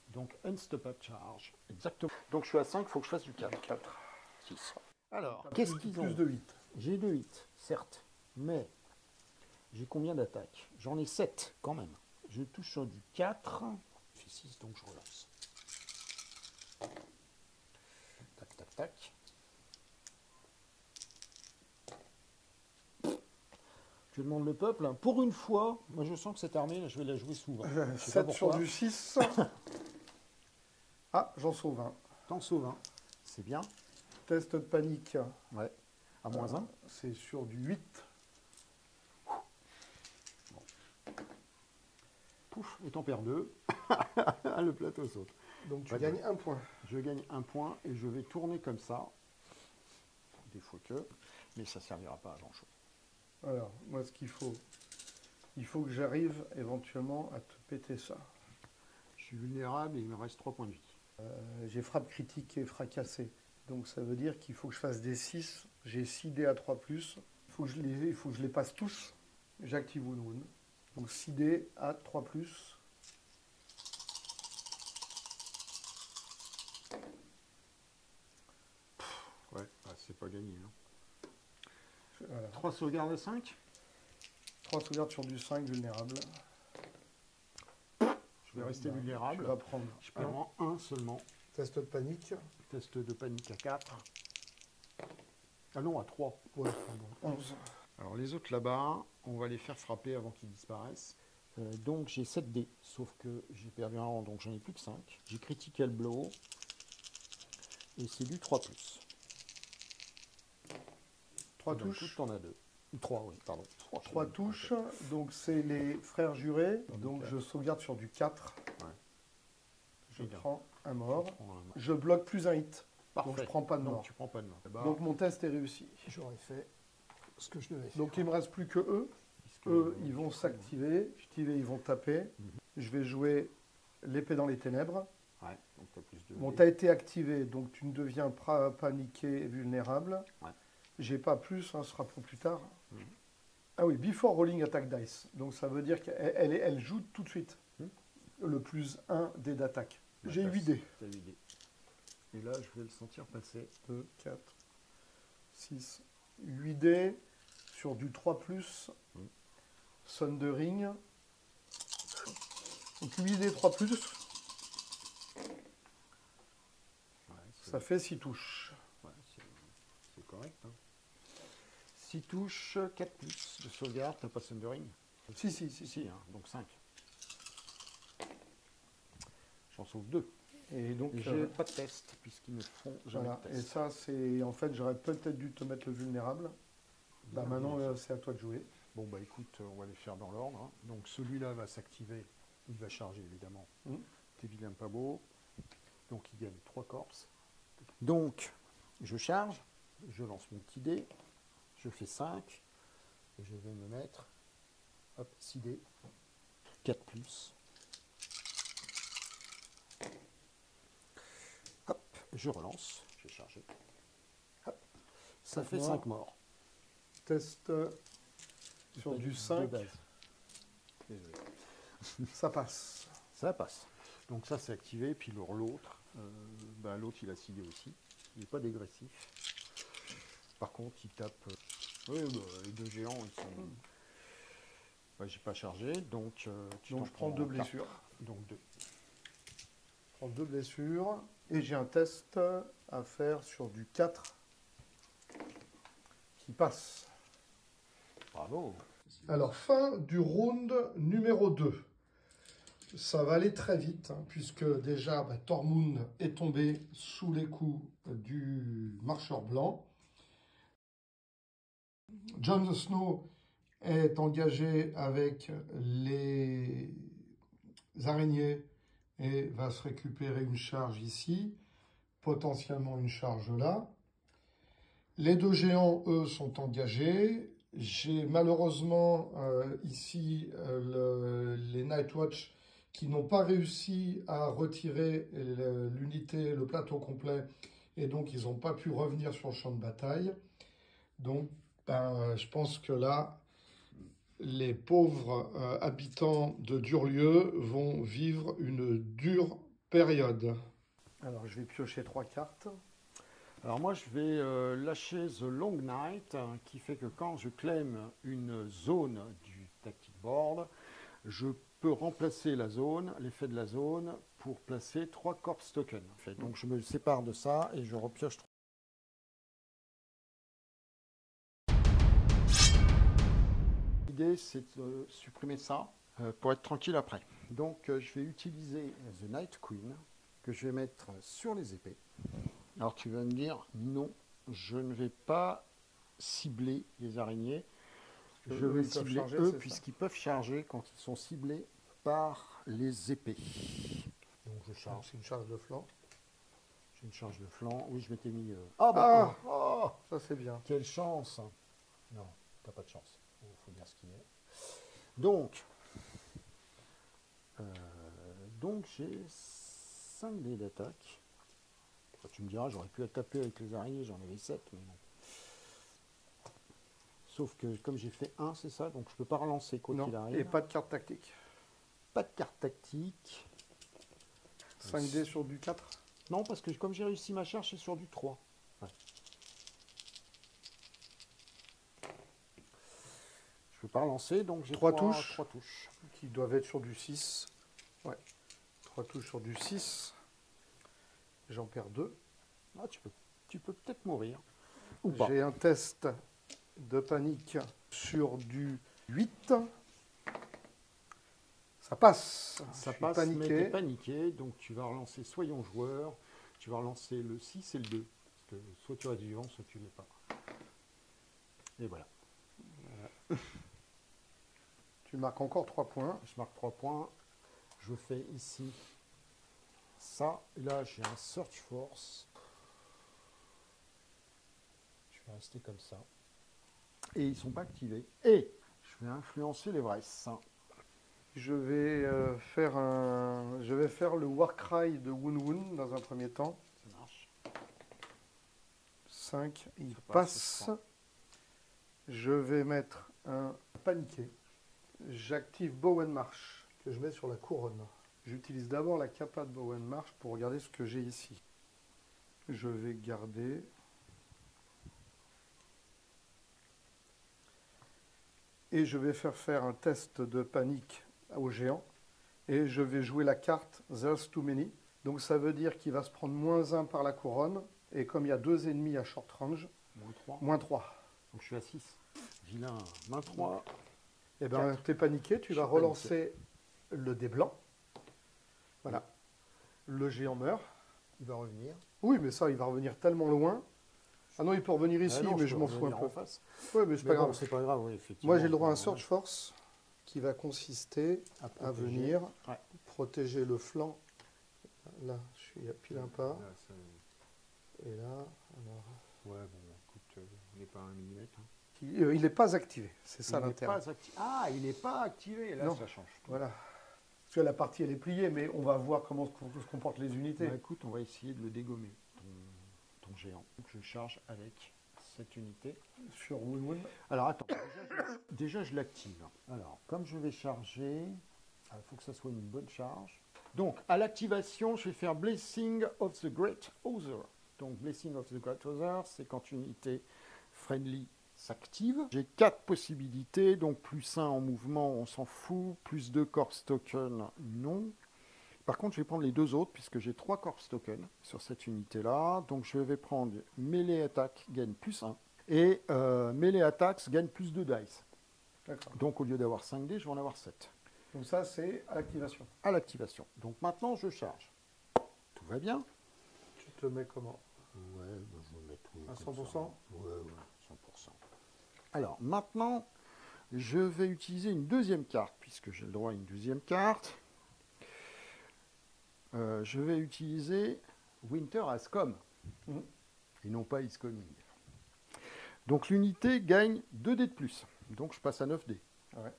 Donc, unstopped charge. Exactement. Donc, je suis à 5, il faut que je fasse du 4. 4. 6. Alors, qu'est-ce qu'ils ont? Plus de 8. J'ai 2 hits, certes. Mais, j'ai combien d'attaques? J'en ai 7 quand même. Je touche sur du 4. Je fais 6, donc je relance. Tac, tac, tac. Je demande le peuple. Pour une fois, moi je sens que cette armée, là, je vais la jouer souvent. Je sais pas 7 sur pourquoi. du 6. Ah, j'en sauve un. T'en sauves un. C'est bien. Test de panique. Ouais. À moins 1. C'est sur du 8. Pouf, et t'en perds 2. Le plateau saute. Donc, tu Ouais, gagnes 1 point. Je gagne 1 point et je vais tourner comme ça. Des fois que. Mais ça servira pas à grand chose. Alors, moi, ce qu'il faut, il faut que j'arrive éventuellement à te péter ça. Je suis vulnérable et il me reste 3 points de vie. J'ai frappe critique et fracassé. Donc, ça veut dire qu'il faut que je fasse des 6. J'ai 6 dés à 3+. Il faut que je les passe tous. J'active Woon Woon. Donc, 6 dés à 3+. Ouais, bah, c'est pas gagné. Hein. Voilà. 3 sauvegardes à 5. 3 sauvegardes sur du 5 vulnérable. Je vais rester vulnérable. Tu vas prendre Je prends un seulement. Test de panique. Test de panique à 4. Ah non, à 3. Ouais, pardon. 11. Alors les autres là-bas, on va les faire frapper avant qu'ils disparaissent. Donc j'ai 7 dés, sauf que j'ai perdu un rang, donc j'en ai plus que 5. J'ai critical blow. Et c'est du 3+. 3 Donc, touches. tu en as 2. 3, oui, pardon. 3 touches. Donc c'est les frères jurés. Donc je sauvegarde sur du 4. Ouais. Je Bien. prends un mort. Je prends un mort. Je bloque plus un hit. Parfait. Donc je prends pas de Non, mort. tu prends pas de mort. Là-bas, Donc mon test est réussi. J'aurais fait ce que je devais faire. Donc il me reste plus que eux. puisque- Eux, ils vont s'activer. Ils vont taper. Mhm. Je vais jouer l'épée dans les ténèbres. Ouais, donc tu as plus de Bon, dés. tu as été activé, donc tu ne deviens pas paniqué et vulnérable. Ouais. J'ai pas plus, hein, ce sera pour plus tard. Mhm. Ah oui, before rolling attack dice. Donc ça veut dire qu'elle joue tout de suite. Mhm. Le plus 1 dés d'attaque. Ouais, J'ai t'as- 8 dés. t'as 8 dés. Et là, je vais le sentir passer. 2, 4, 6, 8 dés sur du 3+. Mhm. Thundering. Donc 8 dés 3+. Ouais, c'est Ça fait 6 touches. ouais, c'est correct. Hein. 6 touches, 4+. De sauvegarde, t'as pas Thundering? Si, si. Si, hein, donc 5. J'en sauve 2. Et donc, Et j'ai pas de test, puisqu'ils ne font jamais voilà. de Et test. ça, c'est. En fait, j'aurais peut-être dû te mettre le vulnérable. Bah, Bien, maintenant, bien. c'est à toi de jouer. Bon, bah écoute, on va les faire dans l'ordre. Hein. Donc celui-là va s'activer, il va charger évidemment. Mhm. T'es vilain pas beau. Donc il gagne 3 corps. Donc, je charge, je lance mon petit dé, je fais 5, et je vais me mettre, hop, 6 dés, 4+. Hop, je relance, j'ai chargé. Hop, ça Cinq fait morts. 5 morts. Test sur Pas du de 5. base. Désolé. Ça passe. Ça passe. Donc ça c'est activé, puis l'autre, l'autre il a 6 dés aussi. Il n'est pas dégressif. Par contre il tape. Oui, les deux géants ils sont. J'ai pas chargé, donc tu Donc t'en je prends prends 2 quatre. blessures. Donc 2. Je prends 2 blessures. Et j'ai un test à faire sur du 4 qui passe. Bravo. Alors, fin du round numéro 2. Ça va aller très vite, hein, puisque déjà, Tormund est tombé sous les coups du marcheur blanc. Jon Snow est engagé avec les araignées et va se récupérer une charge ici, potentiellement une charge là. Les deux géants, eux, sont engagés. J'ai malheureusement ici les Nightwatch qui n'ont pas réussi à retirer l'unité, le plateau complet, et donc ils n'ont pas pu revenir sur le champ de bataille. Donc, je pense que là, les pauvres habitants de Durlieu vont vivre une dure période. Alors, je vais piocher 3 cartes. Alors moi je vais lâcher The Long Night, hein, qui fait que quand je claim une zone du tactic board, je peux remplacer la zone, l'effet de la zone, pour placer 3 corpse tokens. Donc je me sépare de ça et je repioche 3. L'idée c'est de supprimer ça pour être tranquille après. Donc je vais utiliser The Night Queen, que je vais mettre sur les épées. Alors tu vas me dire, non, je ne vais pas cibler les araignées. Je vais cibler charger, eux, c'est puisqu'ils peuvent charger quand ils sont ciblés par les épées. Donc je ça. charge. C'est une charge de flanc. J'ai une charge de flanc. Oui, je m'étais mis... Ah, ça c'est bien. Quelle chance! Non, t'as pas de chance. Il faut bien skier. Donc j'ai 5 dés d'attaque. Tu me diras, j'aurais pu la taper avec les araignées, j'en avais 7, mais non. Sauf que comme j'ai fait 1, c'est ça, donc je peux pas relancer quoi qu'il Non, arrive. et pas de carte tactique. Pas de carte tactique. 5 dés sur du 4. Non, parce que comme j'ai réussi ma charge, c'est sur du 3. Ouais. peux pas relancer, donc j'ai Trois touches. 3 touches. Qui doivent être sur du 6. Ouais. 3 touches sur du 6. J'en perds 2. Ah, tu peux peut-être mourir. Ou pas. J'ai un test de panique sur du 8. Ça passe. Ça Je suis passe, mais paniqué. t'es paniqué, donc tu vas relancer Soyons joueurs, tu vas relancer le 6 et le 2. Parce que soit tu restes vivant, soit tu ne l'es pas. Et voilà. Tu marques encore 3 points. Je marque 3 points. Je fais ici ça. Et là, j'ai un Search Force. Je vais rester comme ça. Et ils ne sont pas activés. Et je vais influencer l'Everest. Je vais faire le Warcry de Woon Woon dans un premier temps. Ça marche. 5, il Ça passe. passe. Je vais mettre un paniqué. J'active Bowen March. Que je mets sur la couronne. J'utilise d'abord la capa de Bowen March pour regarder ce que j'ai ici. Je vais garder. Et je vais faire un test de panique au géant. Et je vais jouer la carte There's Too Many. Donc ça veut dire qu'il va se prendre -1 par la couronne. Et comme il y a 2 ennemis à short range, -3. -3. Donc je suis à 6. Vilain, main 3. Eh bien, tu es paniqué, tu Je vas suis relancer le dé blanc. Voilà. Le géant meurt. Il va revenir. Oui, mais ça, il va revenir tellement loin. Ah non, il peut revenir ici, mais je m'en fous un peu. Oui, mais c'est pas grave. C'est pas grave, oui, effectivement. Moi, j'ai le droit à un Search Force qui va consister à venir Ouais. protéger le flanc. Là, je suis à pile un pas. Et là, alors, Ouais, bon, écoute, on n'est pas à 1 millimètre. il n'est pas activé. C'est ça Il n'est l'intérêt. pas activé. Ah, il n'est pas activé. Là, Non. ça change. Voilà. Parce que la partie, elle est pliée, mais on va voir comment se comportent les unités. Bah, écoute, on va essayer de le dégommer, ton géant. Donc, je charge avec cette unité. Sur Woon Woon. Alors, attends. Déjà, je l'active. Alors, comme je vais charger, il faut que ça soit une bonne charge. Donc, à l'activation, je vais faire Blessing of the Great Other. Donc, Blessing of the Great Other, c'est quand une unité friendly s'active. J'ai 4 possibilités, donc +1 en mouvement, on s'en fout, +2 corpse token, non. Par contre, je vais prendre les 2 autres, puisque j'ai 3 corpse tokens sur cette unité-là. Donc, je vais prendre Melee Attack, gagne +1, et Melee Attacks gagne +2 dice. D'accord. Donc, au lieu d'avoir 5 dés, je vais en avoir 7. Donc ça, c'est à l'activation. À l'activation. Donc, maintenant, je charge. Tout va bien? Tu te mets comment? Ouais, je vais mettre À 100%? Ouais, 100%. Alors, maintenant, je vais utiliser une deuxième carte, puisque j'ai le droit à une deuxième carte. Je vais utiliser Winter Has Come, et non pas Is Coming. Donc, l'unité gagne 2 dés de plus. Donc, je passe à 9 dés. Ouais.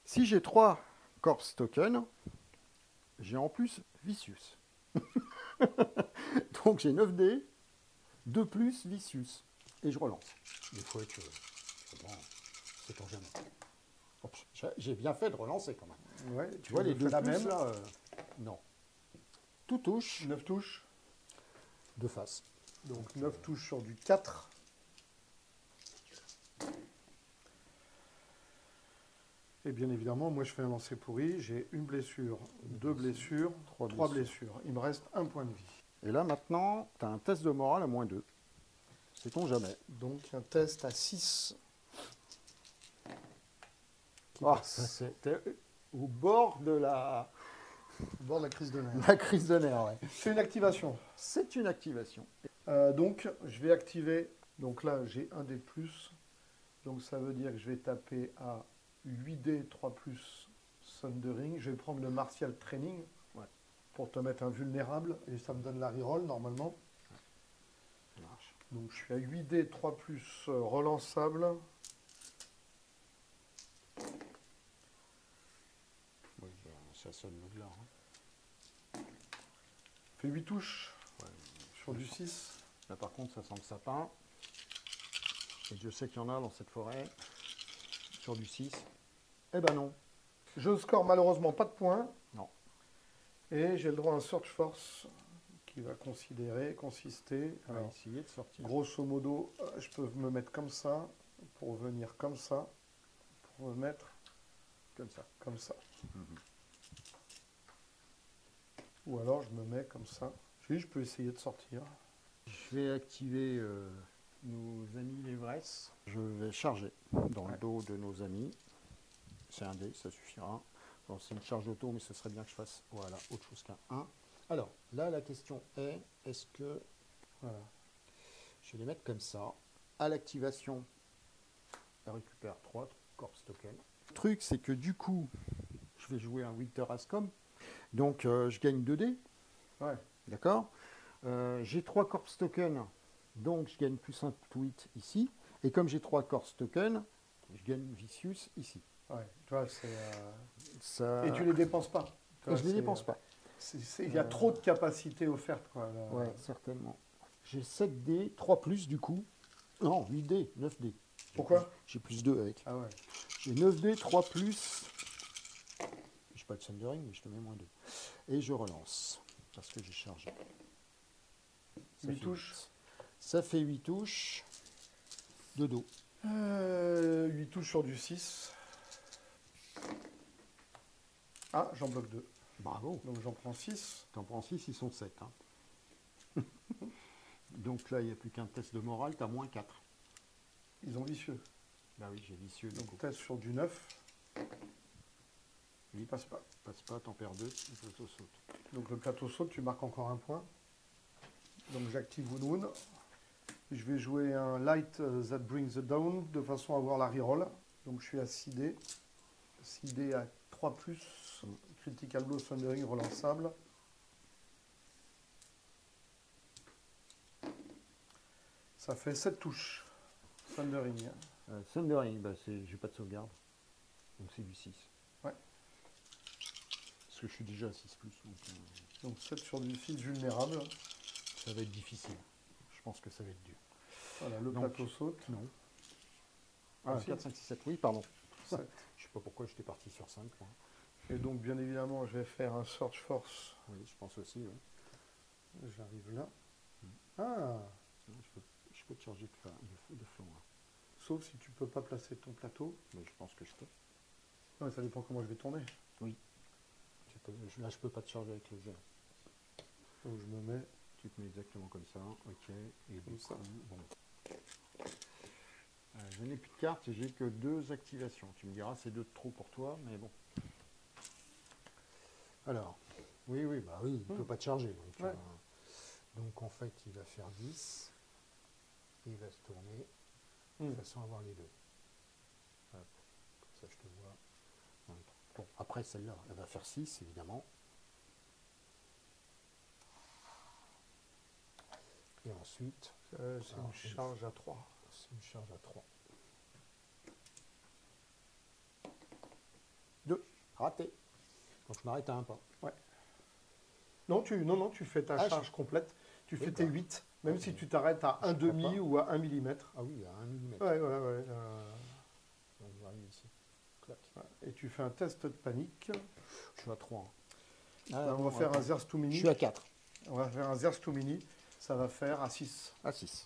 Si j'ai 3 corpse tokens, j'ai en plus Vicious. Donc j'ai 9 dés, 2 plus Vicious. Et je relance. Des fois que c'est ton jamais. Hop, j'ai bien fait de relancer quand même. Ouais, Tu vois les deux la plus même. là non. Tout touche 9 touches. de face. Donc 9 touches sur du 4. Et bien évidemment, moi je fais un lancer pourri. J'ai une blessure, 2 blessures, 3 blessures. Il me reste 1 point de vie. Et là maintenant, tu as un test de morale à -2. C'est ton jamais. Donc un test à 6. C'était au bord de la Au bord de la crise de nerfs. la crise de nerfs. Ouais. C'est une activation. C'est une activation. Donc je vais activer. Donc là j'ai un dé de plus. Donc ça veut dire que je vais taper à 8D 3 plus Thundering. Je vais prendre le Martial Training pour te mettre invulnérable. Et ça me donne la reroll normalement. Ça marche. Donc je suis à 8D 3 plus relançable. Oui, ça sonne là. Fait 8 touches sur du 6. Là par contre ça sent le sapin. Et je sais qu'il y en a dans cette forêt. Sur du 6. Eh ben non. Je score malheureusement pas de points. Non. Et j'ai le droit à un Search Force qui va consister. On va Alors, essayer de sortir. grosso modo, je peux me mettre comme ça pour venir comme ça. On va mettre Comme ça. comme ça. Ou alors je me mets comme ça. Je peux essayer de sortir. Je vais activer nos amis l'Everest. Je vais charger dans le dos de nos amis. C'est un dé, ça suffira. Bon, c'est une charge auto, mais ce serait bien que je fasse voilà, autre chose qu'un 1. Alors, là, la question est, est-ce que... Voilà. Je vais les mettre comme ça. À l'activation, elle récupère 3 corpse tokens. Le truc, c'est que du coup, je vais jouer un Winter Ascom. Donc, je gagne 2 dés. Ouais. D'accord. J'ai 3 corpse tokens, donc je gagne plus un tweet ici. Et comme j'ai 3 corpse tokens, je gagne Vicious ici. Ouais. Tu vois, c'est. Ça... Et tu les dépenses pas. Tu vois, je les dépense pas. Il y a trop de capacités offertes, quoi. Là. Ouais, certainement. J'ai 7 dés, 3 plus du coup. Non, 8 dés, 9 dés. Pourquoi? J'ai plus 2 avec. Ah ouais. J'ai 9 dés, 3 plus. J'ai pas de Thundering, mais je te mets moins 2. Et je relance. Parce que j'ai chargé. 8 touches. Ça fait 8 touches. De dos. 8 touches sur du 6. Ah, j'en bloque 2. Bravo. Donc j'en prends 6. T'en prends 6, ils sont 7. Hein. Donc là, il n'y a plus qu'un test de morale, t'as moins 4. Ils ont vicieux. Bah oui, j'ai vicieux. Donc test sur du 9. Il passe pas. Passe pas, t'en perds 2, le plateau saute. Donc le plateau saute, tu marques encore un point. Donc j'active Woon. Je vais jouer un Light that brings the down de façon à avoir la reroll. Donc je suis à 6 dés. 6 dés à 3 plus. Critical Blow, Thundering, relançable. Ça fait 7 touches. Thundering. Thundering, bah j'ai pas de sauvegarde. Donc c'est du 6. Ouais. Parce que je suis déjà à 6 plus. Donc 7 sur du 6 vulnérable. Ça va être difficile. Je pense que ça va être dur. Voilà, le Donc, plateau saute. Non. Ah, si. 4, 5, 6, 7, oui, pardon. 7. Je sais pas pourquoi j'étais parti sur 5. Moi. Et donc bien évidemment, je vais faire un Search Force. Oui, je pense aussi. Oui. J'arrive là. Ah. Je peux te charger de flanc. Hein. Sauf si tu peux pas placer ton plateau. Mais je pense que je peux. Non, mais ça dépend comment je vais tourner. Oui. Là, je peux pas te charger avec le jet. Donc je me mets. Tu te mets exactement comme ça. Ok. Et Comme ça. Bon. Je n'ai plus de cartes et j'ai que 2 activations. Tu me diras, c'est 2 de trop pour toi, mais bon. Alors, oui, bah oui, il ne peut pas te charger. Donc en fait, il va faire 10. Il va se tourner de façon à avoir les 2. Hop, comme ça, je te vois. Bon, après celle-là, elle va faire 6, évidemment. Et ensuite, c'est une charge à 3. C'est une charge à 3. 2. Raté. Donc je m'arrête à un pas. Ouais. Non, tu fais ta charge complète. Tu fais tes 8. Même si tu t'arrêtes à 1 demi ou à 1 mm. Ah oui, à 1 mm. Ouais. Donc j'arrive ici. Clac. Et tu fais un test de panique. Je suis à 3. On va faire un Zer's to Mini. Je suis à 4. On va faire un Zer's to Mini. Ça va faire à 6. À 6.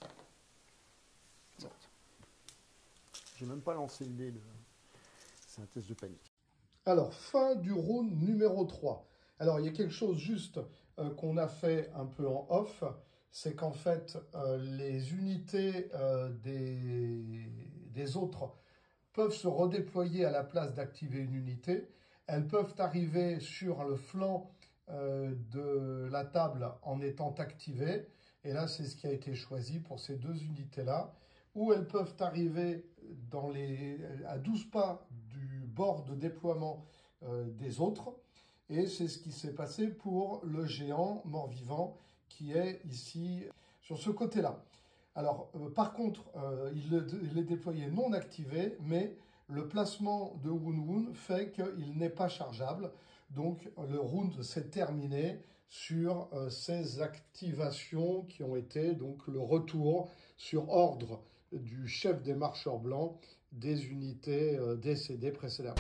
J'ai même pas lancé le dé. C'est un test de panique. Alors, fin du round numéro 3. Alors, il y a quelque chose juste qu'on a fait un peu en off. C'est qu'en fait, les unités des autres peuvent se redéployer à la place d'activer une unité. Elles peuvent arriver sur le flanc de la table en étant activées. Et là, c'est ce qui a été choisi pour ces 2 unités-là. Ou elles peuvent arriver à 12 pas du bord de déploiement des autres. Et c'est ce qui s'est passé pour le géant mort-vivant qui est ici sur ce côté-là. Alors, par contre, il est déployé non activé, mais le placement de Woon fait qu'il n'est pas chargeable. Donc, le round s'est terminé sur ces activations qui ont été donc le retour sur ordre du chef des marcheurs blancs des unités décédées précédemment.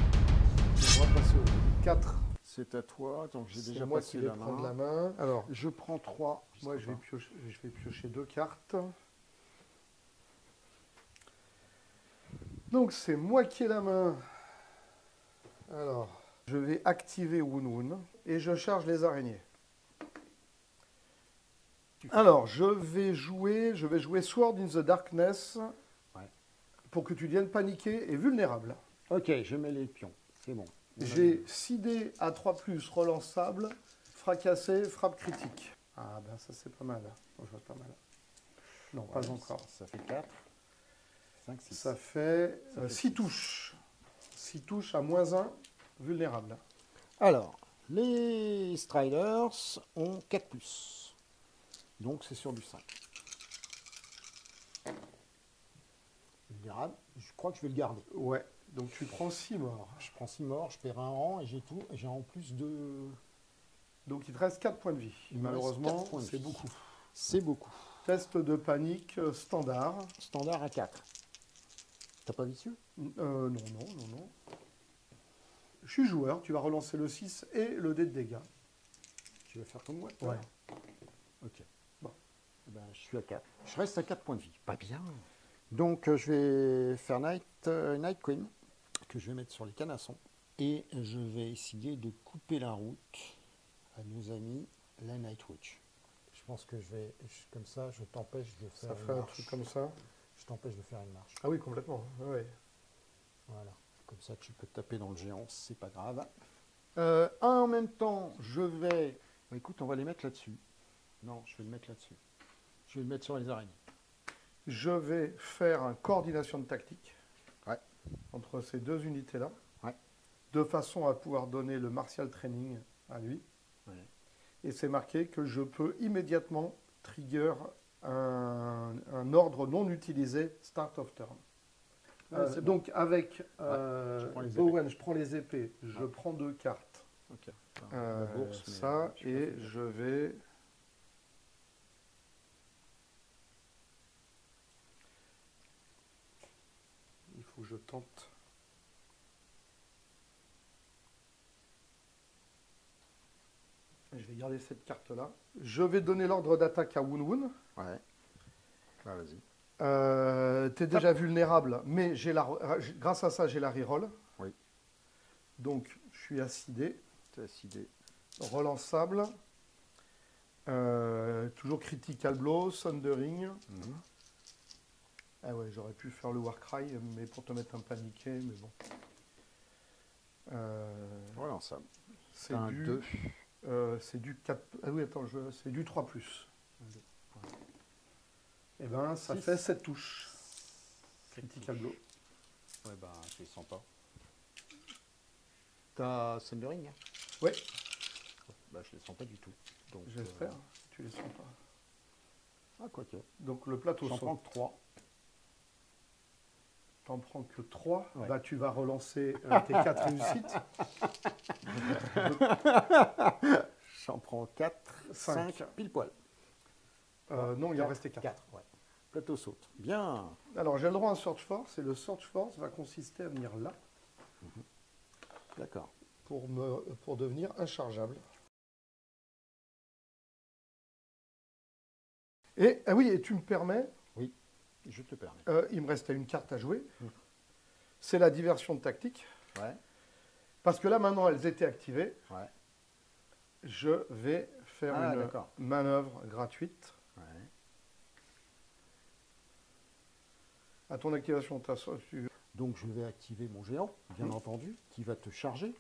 On va passer au 4. C'est à toi, donc j'ai déjà moi passé qui vais prendre la main. Alors, je prends 3. moi je vais piocher 2 cartes. Donc c'est moi qui ai la main. Alors, Je vais activer Woon Woon et je charge les araignées. Alors, je vais jouer Sword in the Darkness Ouais. pour que tu deviennes paniqué et vulnérable. Ok, je mets les pions. C'est bon. J'ai 6 dés à 3+, relançable, fracassé, frappe critique. Ah ben ça c'est pas mal. Franchement, pas mal. Non, pas Ouais, encore. Ça fait 4, 5, 6. Ça fait Ça fait 6 six. touches. 6 touches à -1, vulnérable. Alors, les Striders ont 4+. Donc c'est sur du 5. Vulnérable. Je crois que je vais le garder. Ouais, donc tu prends 6 morts. Je prends 6 morts, je perds un rang et j'ai tout. J'ai en plus de... Donc il te reste 4 points de vie. Il me reste Malheureusement, 4 points de c'est vie. beaucoup. C'est beaucoup. Test de panique standard. Standard à 4. T'as pas vicieux? Non, non. Je suis joueur, tu vas relancer le 6 et le dé de dégâts. Tu vas faire comme moi? Ouais. Ok. Bon. Eh ben, je suis à 4. Je reste à 4 points de vie. Pas bien. Donc je vais faire Night Queen, que je vais mettre sur les canassons. Et je vais essayer de couper la route à nos amis, la Night Watch. je pense que comme ça, je t'empêche de faire Ça une fait un marche. truc comme ça. Je t'empêche de faire une marche. Ah oui, complètement. Ouais. Voilà. Comme ça, tu peux taper dans le géant, c'est pas grave. En même temps, je vais... Écoute, on va les mettre là-dessus. Non, je vais le mettre là-dessus. Je vais le mettre sur les araignées. Je vais faire un coordination de tactique Ouais. entre ces deux unités-là, Ouais. de façon à pouvoir donner le martial training à lui. Ouais. Et c'est marqué que je peux immédiatement trigger un ordre non utilisé, start of turn. Ouais, c'est bon. Donc avec je prends les Bowen, je prends les épées, je Ouais. prends 2 cartes. Ok. La bourse, mais Ça, je sais pas et faire. je vais... Il faut que je tente. Je vais garder cette carte-là. Je vais donner l'ordre d'attaque à Woon Woon. Ouais. Ah, vas-y. T'es déjà vulnérable, mais grâce à ça, j'ai la reroll. Oui. Donc, je suis à 6 dés. T'as décidé. Relançable. Toujours critical blow, Thundering. Ah ouais, j'aurais pu faire le Warcry, mais pour te mettre un paniqué, mais bon. Voilà, ça. C'est un du 2. c'est du 4. Ah oui, attends, c'est du 3+. Et ben, ça Six. fait 7 touches. Critical blow. Ouais, bah, je les sens pas. T'as Thundering? Ouais, Bah, je les sens pas du tout. Donc, j'espère. Tu les sens pas. Ah, quoique. Donc le plateau J'en saute. prends que 3. T'en prends que 3. Ouais. Bah, tu vas relancer tes 4 réussites. J'en prends 4, Cinq. 5, pile poil. Non, il en restait 4. 4, ouais. Plateau saute. Bien. Alors, j'ai le droit à un Search Force, et le Search Force va consister à venir là D'accord. pour devenir inchargeable. Et, ah oui, et tu me permets, Je te permets. il me restait une carte à jouer. C'est la diversion de tactique. Ouais. Parce que là, maintenant, elles étaient activées. Ouais. Je vais faire Ah, une d'accord. manœuvre gratuite. Ouais. À ton activation, tu... Donc, je vais activer mon géant, bien entendu, qui va te charger.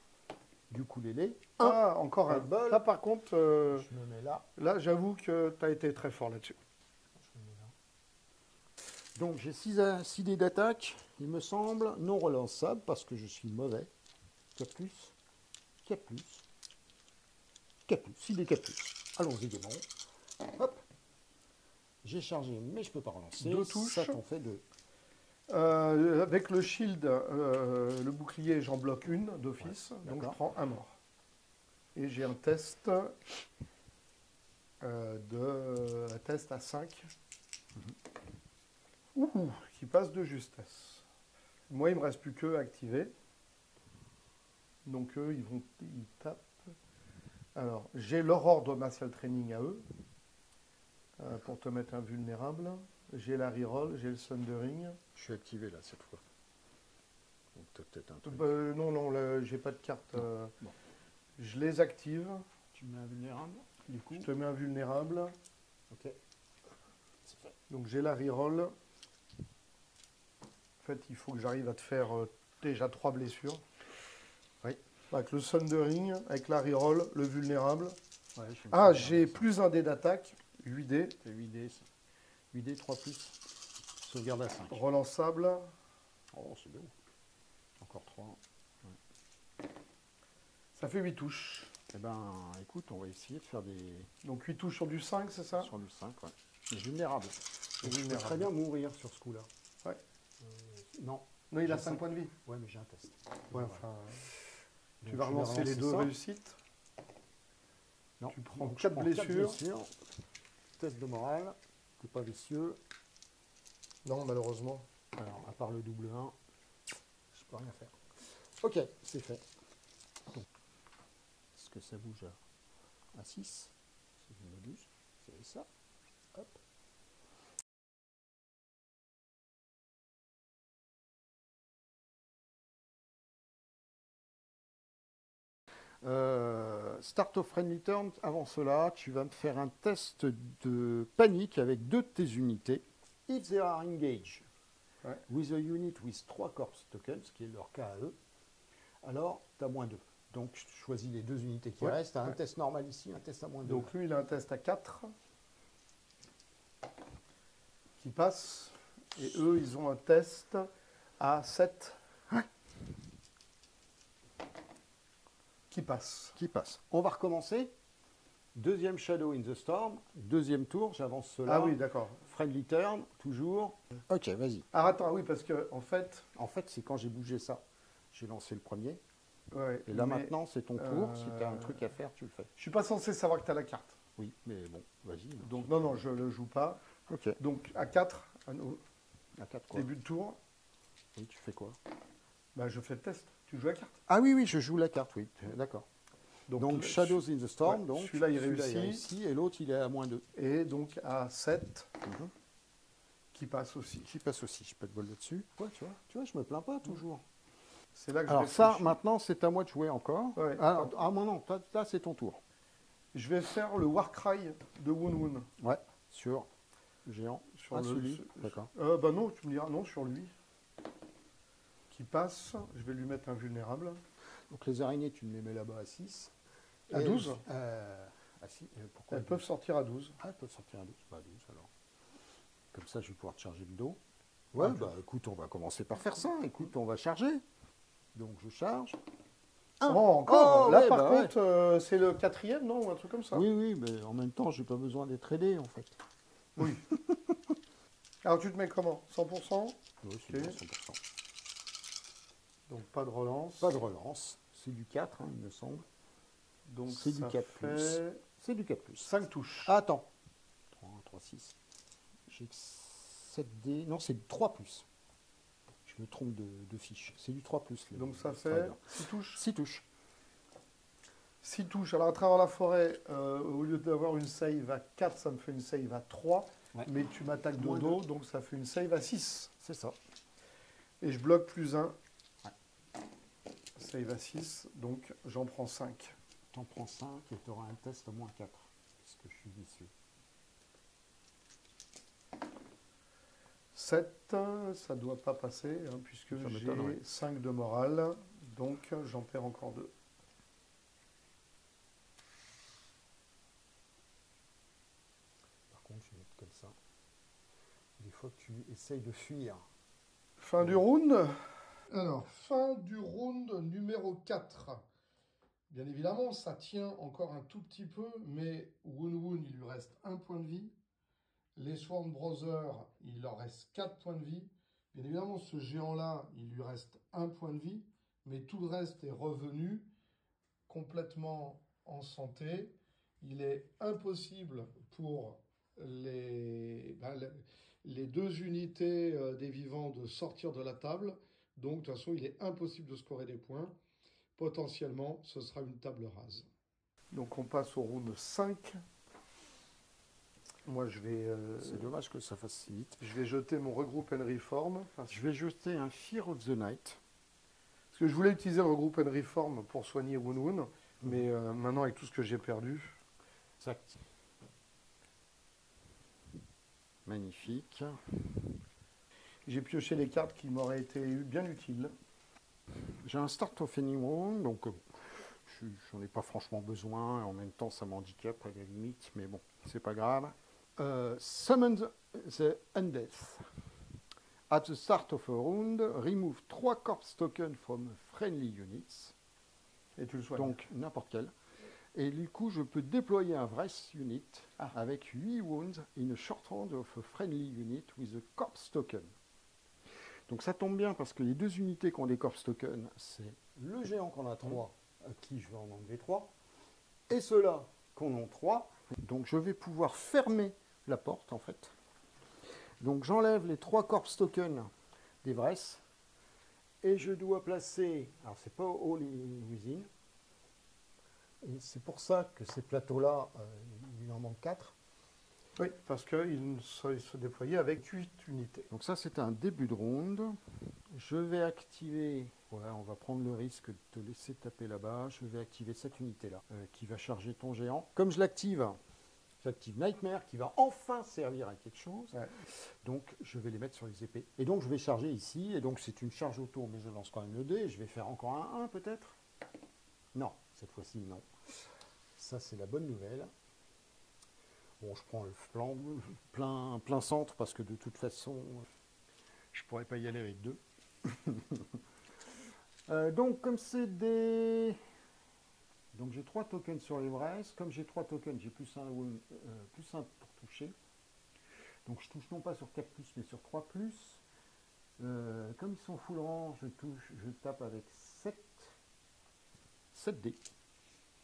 Du coup, les Ah, encore un. bol. Là, par contre, Je me mets là. là, j'avoue que tu as été très fort là-dessus. Je me mets là. Donc, j'ai 6 dés d'attaque, il me semble, non relançable, parce que je suis mauvais. 4 plus, 4 plus, 4 plus, 6 dés 4 plus. Allons-y, démon. Hop. J'ai chargé, mais je peux pas relancer. 2 touches. Ça t'en fait 2. Avec le shield, le bouclier, j'en bloque une d'office, Ouais, donc je d'accord. prends un mort. Et j'ai un test un test à 5. Ouh, qui passe de justesse. Moi, il me reste plus qu'eux à activer. Donc eux, ils tapent. Alors, j'ai leur ordre martial training à eux, pour te mettre invulnérable. J'ai la reroll, j'ai le Thundering. Je suis activé là cette fois. Donc peut-être un truc. Non, non, là, j'ai pas de carte. Bon. Je les active. Tu mets invulnérable, du coup. Je te mets invulnérable. Ok. C'est fait. Donc j'ai la reroll. En fait, il faut que j'arrive à te faire déjà 3 blessures. Oui. Avec le Sundering, avec la reroll, le vulnérable. Ouais, Ah, j'ai plus un dé d'attaque. 8 dés. C'est 8 dés. 8 dés, 3 plus. Sauvegarde à 5. Relançable. Oh, c'est beau. Encore 3. Ça fait 8 touches. Eh ben, écoute, on va essayer de faire des... Donc 8 touches sur du 5, c'est ça? Sur du 5, ouais. C'est vulnérable. Je peux très bien mourir sur ce coup-là. Ouais. Non. Non, il a J'ai 5 cinq. points de vie. Ouais, mais j'ai un test. Ouais, Voilà. enfin, Donc, tu vas je vais relancer les 2 ça. réussites. Non. Tu prends Donc, je 4 prends blessures. Test de morale. T'es pas vicieux. Non, malheureusement. Alors, à part le double 1, je peux rien faire. Ok, c'est fait. Est-ce que ça bouge à 6? Si je me bouge, c'est ça. Hop. Start of Friendly Turn, avant cela, tu vas me faire un test de panique avec 2 de tes unités. If they are engaged Ouais. with a unit with 3 corpse tokens, ce qui est leur cas à eux, alors tu as -2. Donc je choisis les 2 unités qui Ouais, restent. Tu as un ouais. test normal ici, un test à -2. Donc lui, il a un test à 4 qui passe. Et eux, ils ont un test à 7 qui passe. qui passe. On va recommencer. Deuxième Shadow in the Storm, deuxième tour, j'avance cela. Ah oui, d'accord. Friendly Turn, toujours. Ok, vas-y. Ah, attends, oui, parce que en fait... En fait, c'est quand j'ai bougé ça. J'ai lancé le premier. Ouais, Et là mais maintenant, c'est ton tour. Si tu as un truc à faire, tu le fais. je suis pas censé savoir que tu as la carte. Oui, mais bon, vas-y. Donc non, non, je ne le joue pas. Ok. Donc à 4, À 4 quoi. début de tour, Oui, tu fais quoi? bah, je fais le test. Tu joues la carte. Ah oui, oui, je joue la carte, oui. D'accord. Donc le- Shadows in the Storm, ouais, donc celui-là, il réussit. et l'autre il est à -2. Et donc à 7, Mhm. qui passe aussi. Qui passe aussi, je peux te bol là-dessus. Ouais, tu vois, je me plains pas toujours. C'est là que Alors je ça, réfléchis. maintenant, c'est à moi de jouer encore. Ouais. Ah non, là, c'est ton tour. Je vais faire le Warcry de Woon Woon. Ouais, sur géant. Sur Ah, le- celui, ce- d'accord. Bah non, tu me diras non sur lui. Qui passe, je vais lui mettre un vulnérable. Donc les araignées, tu me les mets là-bas à 6. À 12 Ah si, pourquoi Elles peuvent sortir à 12. Ah, elles peuvent sortir à 12. Bah 12 alors. Comme ça, je vais pouvoir te charger le dos. Ouais, bah écoute, on va commencer par faire ça. Écoute, on va charger. Donc je charge. Oh, encore Oh, là ouais, par bah ouais. contre, c'est le 4e, non? Ou un truc comme ça. Oui, oui, mais en même temps, j'ai pas besoin d'être aidé en fait. Oui. Alors tu te mets comment? 100%? Oui, c'est Ok. bien, 100%. Donc pas de relance. Pas de relance. C'est du 4, il me semble. Donc c'est du ça 4 fait C'est du 4 plus. 5 touches. Ah, attends. 3, 3, 6. J'ai 7 dés. Non, c'est du 3 plus. Je me trompe de fiche. C'est du 3 plus. Donc ça fait 6 touches. 6 touches. 6 touches. Alors à travers la forêt, au lieu d'avoir une save à 4, ça me fait une save à 3. Ouais. Mais tu m'attaques de Moins dos, donc ça fait une save à 6. C'est ça. Et je bloque plus 1. Save à 6, donc j'en prends 5. T'en prends 5 et tu auras un test à -4. Parce que je suis vicieux. 7, ça doit pas passer, hein, puisque Ça j'ai m'étonnerait. 5 de morale. Donc j'en perds encore 2. Par contre, je vais mettre comme ça. Des fois que tu essayes de fuir. Fin du round. Alors, fin du round numéro 4. Bien évidemment, ça tient encore un tout petit peu, mais Woon Woon, il lui reste 1 point de vie. Les Swarm Brothers, il leur reste 4 points de vie. Bien évidemment, ce géant-là, il lui reste 1 point de vie, mais tout le reste est revenu complètement en santé. Il est impossible pour les 2 unités des vivants de sortir de la table. Donc, de toute façon, il est impossible de scorer des points. Potentiellement, ce sera une table rase. Donc, on passe au round 5. Moi, je vais... C'est dommage que ça fasse si vite. Je vais jeter mon regroupe and reform. Je vais jeter un Fear of the Night. Parce que je voulais utiliser le regroupe and reform pour soigner Woon Woon, mais maintenant avec tout ce que j'ai perdu. Exact. Magnifique. J'ai pioché les cartes qui m'auraient été bien utiles. J'ai un Start of Anyone, donc j'en ai pas franchement besoin. En même temps, ça m'handicape à la limite, mais bon, c'est pas grave. Summon the Undead. At the start of a round, remove 3 corpse tokens from friendly units. Et tu le soignes. Donc n'importe quel. Et du coup, je peux déployer un Vress unit avec 8 wounds in a short round of a friendly unit with a corpse token. Donc ça tombe bien parce que les deux unités qui ont des corpse tokens, c'est le géant qu'on a 3, à qui je vais en enlever 3, et ceux-là qu'on a 3. Donc je vais pouvoir fermer la porte en fait. Donc j'enlève les 3 corpse tokens des Vress, et je dois placer, alors c'est pas all within, et c'est pour ça que ces plateaux-là, il en manque 4. Oui, parce qu'il se déployait avec 8 unités. Donc ça, c'est un début de ronde. Je vais activer, voilà, on va prendre le risque de te laisser taper là-bas. Je vais activer cette unité-là, qui va charger ton géant. Comme je l'active, j'active Nightmare, qui va enfin servir à quelque chose. Ouais. Donc, je vais les mettre sur les épées. Et donc, je vais charger ici. Et donc, c'est une charge auto, mais je lance quand même le dé. Je vais faire encore un 1, peut-être. Non, cette fois-ci, non. Ça, c'est la bonne nouvelle. Bon, je prends le plein centre parce que de toute façon, je pourrais pas y aller avec 2. Donc, comme c'est des... Donc, j'ai 3 tokens sur les Vress. Comme j'ai 3 tokens, j'ai plus 1 pour toucher. Donc, je touche non pas sur 4+, mais sur 3+. Comme ils sont full rang, je tape avec 7 dés.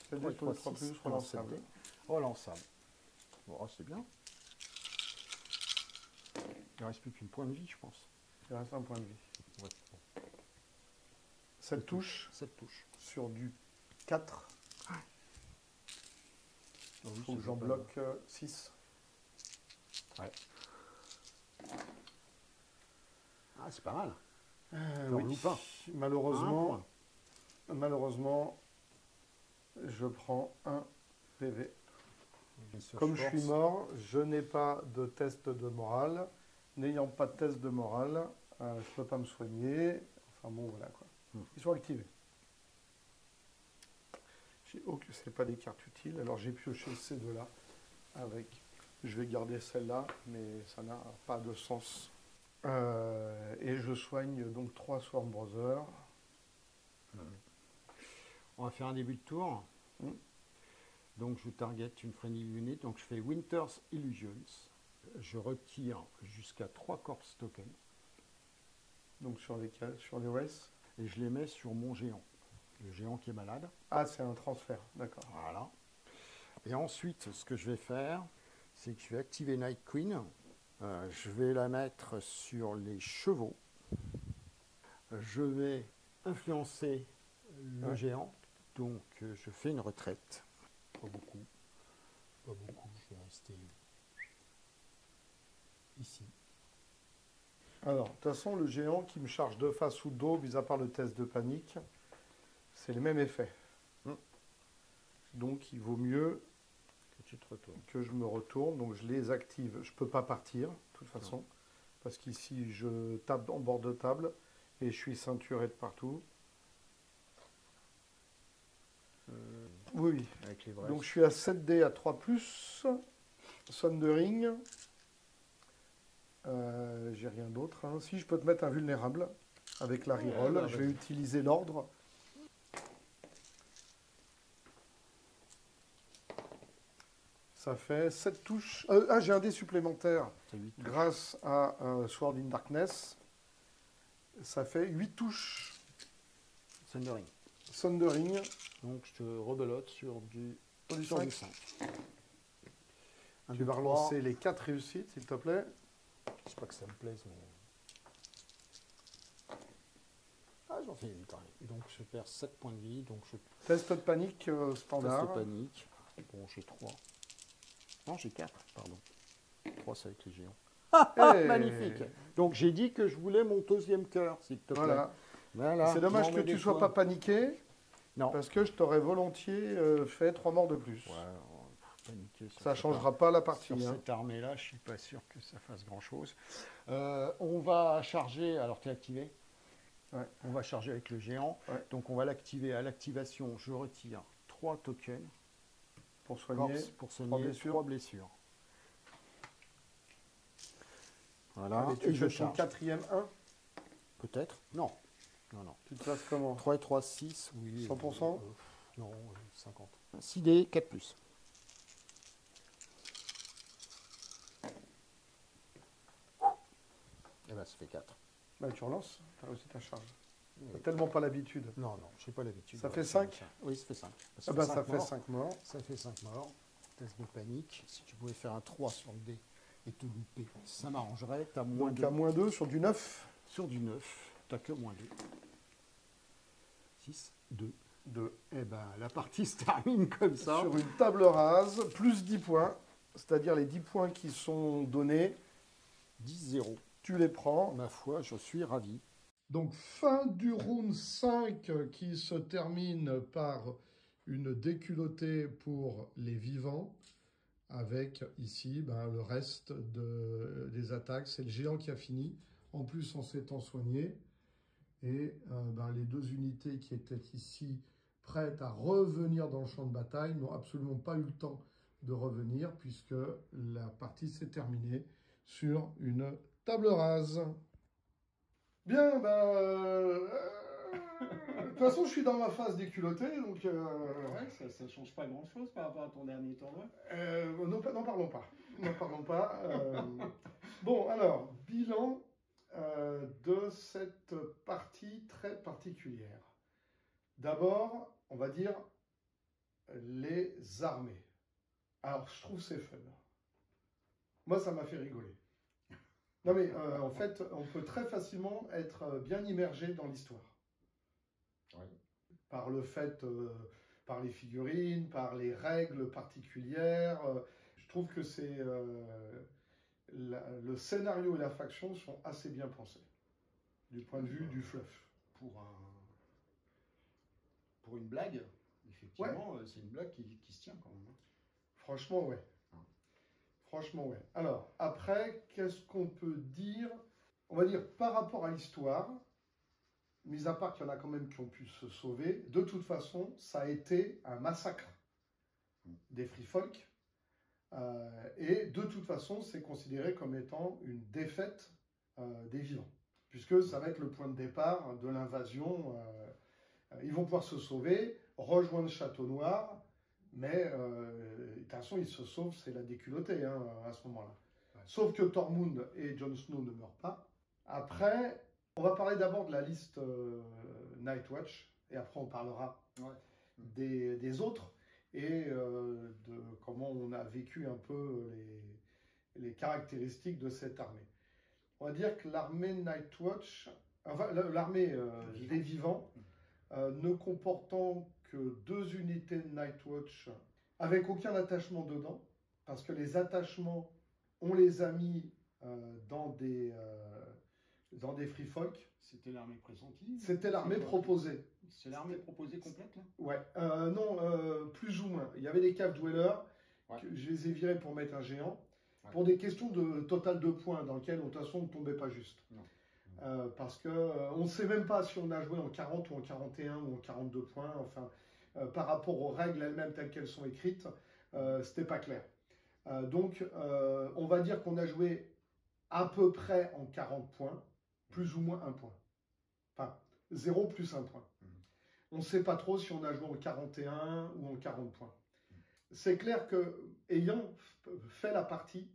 7 dés sur le 3+, relançable. Relançable. Bon, c'est bien. Il ne reste plus qu'une point de vie, je pense. Il reste un point de vie. Ouais, bon. 7 touches. 7 touches. Sur du 4. Ah. Il faut que j'en bloque 6. Ouais. Ah, c'est pas mal. Oui. Pas. Malheureusement, je prends un PV. Comme je suis mort, je n'ai pas de test de morale. N'ayant pas de test de morale, je ne peux pas me soigner. Enfin bon, voilà quoi. Ils sont activés. Ce n'est pas des cartes utiles. Alors j'ai pioché ces deux-là avec. Je vais garder celle-là, mais ça n'a pas de sens. Et je soigne donc 3 Swarm Brothers. On va faire un début de tour. Donc je target une friendly unit, donc je fais Winter's Illusions. Je retire jusqu'à 3 corpse tokens. Donc sur lesquels? Sur les races? Et je les mets sur mon géant. Le géant qui est malade. Ah, c'est un transfert, d'accord. Voilà. Et ensuite, ce que je vais faire, c'est que je vais activer Night Queen. Je vais la mettre sur les chevaux. Je vais influencer le géant. Donc je fais une retraite. Pas beaucoup. Pas beaucoup. Je vais rester ici. Alors, de toute façon, le géant qui me charge de face ou de dos, mis à part le test de panique, c'est le même effet. Donc, il vaut mieux que tu te retournes. Que je me retourne. Donc, je les active. Je ne peux pas partir, de toute façon. Non. Parce qu'ici, je tape en bord de table et je suis ceinturé de partout. Oui. Avec les donc, je suis à 7D à 3+. Sundering. J'ai rien d'autre. Hein. Si, je peux te mettre un vulnérable avec la reroll. Je vais utiliser l'ordre. Ça fait 7 touches. J'ai un dé supplémentaire grâce à Sword in Darkness. Ça fait 8 touches. Sundering. Sundering. Donc je te rebelote sur du 5. Tu vas relancer les 4 réussites, s'il te plaît. Je sais pas que ça me plaise, mais... Ah, j'en fais une quand même. Donc je perds 7 points de vie. Donc je... Test de panique standard. Test de panique. Bon, j'ai 3. Non, j'ai 4, pardon. 3, c'est avec les géants. Magnifique. Donc j'ai dit que je voulais mon deuxième cœur, s'il te plaît. Voilà. Voilà. C'est dommage Non, que mais tu des sois fois- pas paniqué, Non. parce que je t'aurais volontiers fait 3 morts de plus. Ouais, paniquer sur Ça cette changera pas la Sur partie. Hein. cette armée-là, je suis pas sûr que ça fasse grand-chose. On va charger, alors tu es activé. Ouais. On va charger avec le géant. Ouais. Donc on va l'activer. À l'activation, je retire 3 tokens Pour soigner. corps pour 3 soigner blessures. 3 blessures. Voilà, Allez, tu et je fais ton charge. 4e 1. Peut-être. Non. Non, non. Tu te places comment? 3 et 3, 6, oui. 100%? Non, 50. 6 dés, 4 plus. Et ben ça fait 4. Bah, tu relances, tu as réussi ta charge. T'as tellement pas l'habitude. Non, non, je n'ai pas l'habitude. Ça fait 5? Oui, ça fait 5. Ah bah ça fait 5 morts. Ça fait 5 morts. Test de panique. Si tu pouvais faire un 3 sur le dé et te louper, ça m'arrangerait. Tu as moins Donc 2. à moins 2 sur du 9. Sur du 9, tu que moins 2. 6, 2. 2. Et ben la partie se termine comme ça. Sur une table rase, plus 10 points. C'est-à-dire les 10 points qui sont donnés, 10-0. tu les prends. Ma foi, je suis ravi. Donc fin du round 5 qui se termine par une déculottée pour les vivants, avec ici le reste des attaques. C'est le géant qui a fini, en plus en s'étant soigné. Et les 2 unités qui étaient ici prêtes à revenir dans le champ de bataille n'ont absolument pas eu le temps de revenir puisque la partie s'est terminée sur une table rase. Bien, de toute façon, je suis dans ma phase déculottée, donc... Ouais, ça ne change pas grand-chose par rapport à ton dernier tournoi. N'en parlons pas. N'en parlons pas. Bon, alors, bilan de cette partie très particulière. D'abord, on va dire les armées. Alors, je trouve c'est fun. Moi, ça m'a fait rigoler. Non mais en fait, on peut très facilement être bien immergé dans l'histoire. Oui. Par le fait, par les figurines, par les règles particulières. Je trouve que c'est le scénario et la faction sont assez bien pensés du point de vue du fluff. Pour une blague, effectivement, c'est une blague qui se tient quand même. Franchement, ouais. Franchement, ouais. Alors, après, qu'est-ce qu'on peut dire? On va dire, par rapport à l'histoire, mis à part qu'il y en a quand même qui ont pu se sauver, de toute façon, ça a été un massacre des Free Folk. Et de toute façon, c'est considéré comme étant une défaite des vivants. Puisque ça va être le point de départ de l'invasion. Ils vont pouvoir se sauver, rejoindre Château Noir. Mais de toute façon, ils se sauvent, c'est la déculottée à ce moment-là. Ouais. Sauf que Tormund et Jon Snow ne meurent pas. Après, on va parler d'abord de la liste Nightwatch, et après on parlera des autres, et de comment on a vécu un peu les caractéristiques de cette armée. On va dire que l'armée Nightwatch, enfin l'armée des vivants, ne comportant que 2 unités de Nightwatch avec aucun attachement dedans, parce que les attachements, on les a mis dans des Free Folk. C'était l'armée pressentie? C'était l'armée proposée. C'est l'armée proposée complète là? Ouais, non, plus ou moins. Il y avait des cave dwellers, je les ai virés pour mettre un géant, pour des questions de total de points, dans lesquelles de toute façon on ne tombait pas juste. Non. Parce qu'on ne sait même pas si on a joué en 40 ou en 41 ou en 42 points, enfin, par rapport aux règles elles-mêmes telles qu'elles sont écrites, c'était pas clair. Donc, on va dire qu'on a joué à peu près en 40 points, plus ou moins 1 point. Enfin, 0 plus 1 point. On ne sait pas trop si on a joué en 41 ou en 40 points. C'est clair que, ayant fait la partie,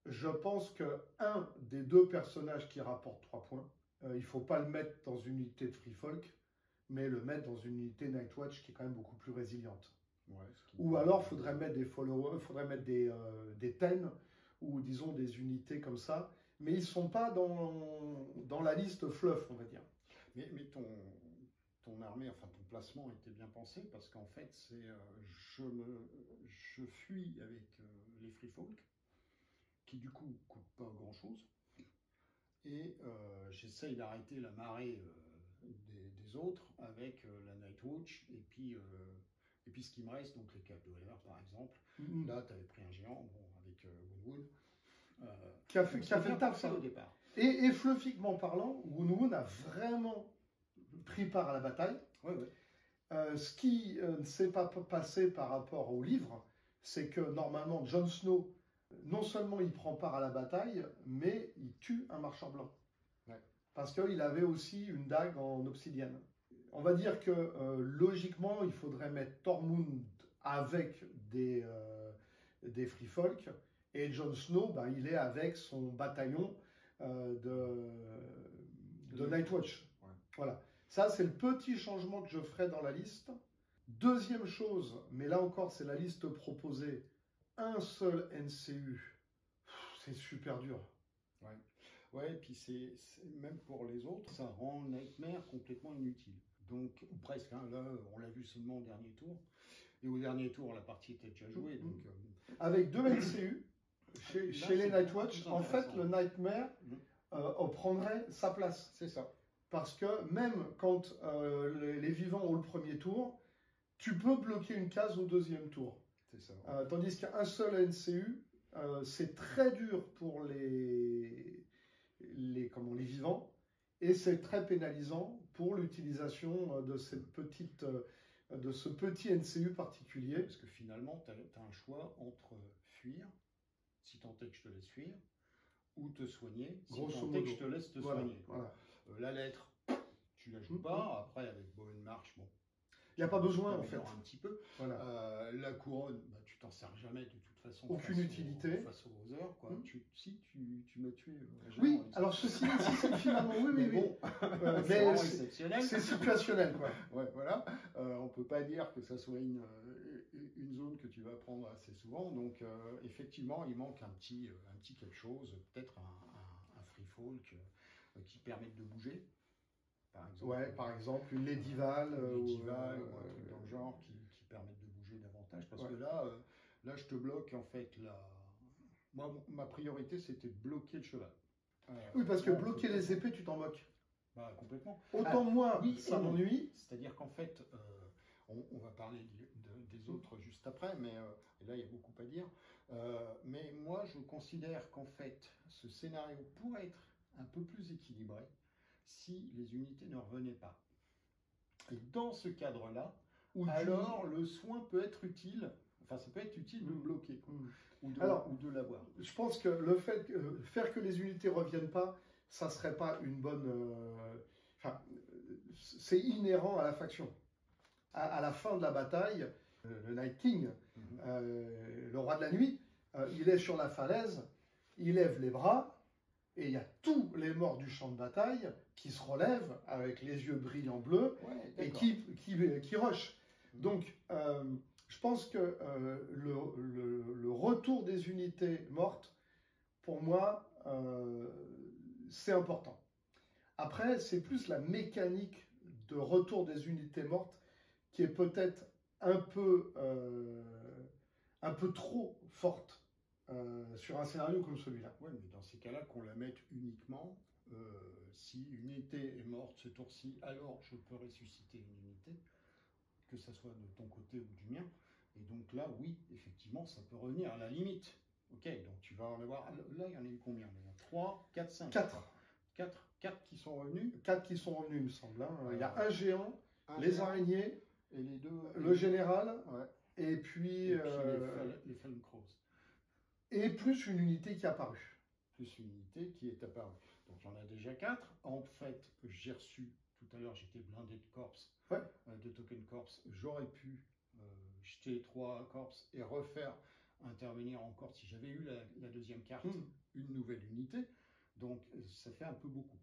je pense qu'un des 2 personnages qui rapporte 3 points, il ne faut pas le mettre dans une unité de Free Folk, mais le mettre dans une unité Nightwatch qui est quand même beaucoup plus résiliente. Ouais, ou alors, il faudrait mettre des followers, il faudrait mettre des TEN, ou disons des unités comme ça, mais ils ne sont pas dans la liste fluff, on va dire. Mais ton armée, enfin ton placement était bien pensé, parce qu'en fait, c'est je fuis avec les Free Folk, qui du coup coûtent pas grand chose, et j'essaye d'arrêter la marée des autres avec la Nightwatch et puis ce qui me reste, donc les Cape Dweller par exemple. Là, tu avais pris un géant bon, avec Woon. Qui a fait le taf au départ. Et fluffiquement parlant, Woon a vraiment pris part à la bataille. Ouais, ouais. Ce qui ne s'est pas passé par rapport au livre, c'est que normalement Jon Snow, non seulement il prend part à la bataille, mais il tue un marchand blanc. Ouais. Parce qu'il avait aussi une dague en obsidienne. On va dire que logiquement, il faudrait mettre Tormund avec des Free Folk, et Jon Snow, ben, il est avec son bataillon de Nightwatch. Ouais. Voilà. Ça, c'est le petit changement que je ferai dans la liste. Deuxième chose, mais là encore, c'est la liste proposée. Un seul NCU. C'est super dur. Ouais. Ouais, et puis c'est même pour les autres, ça rend Nightmare complètement inutile. Donc, ou presque, hein, là, on l'a vu seulement au dernier tour. Et au dernier tour, la partie était déjà jouée. Donc, avec deux NCU, chez les Nightwatch, en fait, le Nightmare prendrait sa place. C'est ça. Parce que même quand les vivants ont le premier tour, tu peux bloquer une case au deuxième tour. C'est ça. Tandis qu'un seul NCU, c'est très dur pour les vivants et c'est très pénalisant pour l'utilisation de ce petit NCU particulier. Parce que finalement, tu as un choix entre fuir, si tant est que je te laisse fuir, ou te soigner, si tant est que je te laisse te soigner. Voilà. La lettre, tu la joues pas. Après, avec Bowen March, bon. Il n'y a pas besoin en fait. Un petit peu. Voilà. La couronne, bah, tu t'en sers jamais de toute façon. Aucune utilité. Face aux heures, quoi. Si tu m'as tué. Oui, alors ceci c'est finalement, oui. Bon, c'est exceptionnel. C'est situationnel, quoi. Ouais, voilà. On peut pas dire que ça soit une zone que tu vas prendre assez souvent. Donc, effectivement, il manque un petit quelque chose, peut-être un free folk qui permette de bouger. Par exemple, une Lady Val, ou un truc dans le genre qui permettent de bouger davantage. Parce que là, je te bloque en fait Moi, ma priorité, c'était de bloquer le cheval. Oui, parce que bloquer les épées, tu t'en moques. Bah, complètement. Autant moi, ça m'ennuie. C'est-à-dire qu'en fait, on va parler des autres juste après, mais et là, il y a beaucoup à dire. Mais moi, je considère qu'en fait, ce scénario pourrait être un peu plus équilibré si les unités ne revenaient pas. Et dans ce cadre-là, alors le soin peut être utile, enfin ça peut être utile de bloquer, ou de l'avoir. Je pense que le fait faire que les unités ne reviennent pas, ça ne serait pas une bonne... c'est inhérent à la faction. À la fin de la bataille, le Night King, le roi de la nuit, il est sur la falaise, il lève les bras, et il y a tous les morts du champ de bataille qui se relèvent avec les yeux brillants bleus et qui rushent. Donc, je pense que le retour des unités mortes, pour moi, c'est important. Après, c'est plus la mécanique de retour des unités mortes qui est peut-être un peu trop forte. Sur un scénario comme celui-là. Oui, mais dans ces cas-là, qu'on la mette uniquement, si une unité est morte ce tour-ci, alors je peux ressusciter une unité, que ça soit de ton côté ou du mien. Et donc là, oui, effectivement, ça peut revenir à la limite. Ok, donc tu vas en avoir... Là, il y en a eu combien? Il y en a 3, 4, 5 4 qui sont revenus. 4 qui sont revenus, il me semble. Hein. Il y a un géant, les araignées, et les deux, le général, et puis les Fallen Crows. Et plus une unité qui est apparue. Plus une unité qui est apparue. Donc il y en a déjà 4. En fait, j'ai reçu, tout à l'heure, j'étais blindé de corps, de token corps. J'aurais pu jeter 3 corps et refaire intervenir encore, si j'avais eu la deuxième carte, une nouvelle unité. Donc ça fait un peu beaucoup.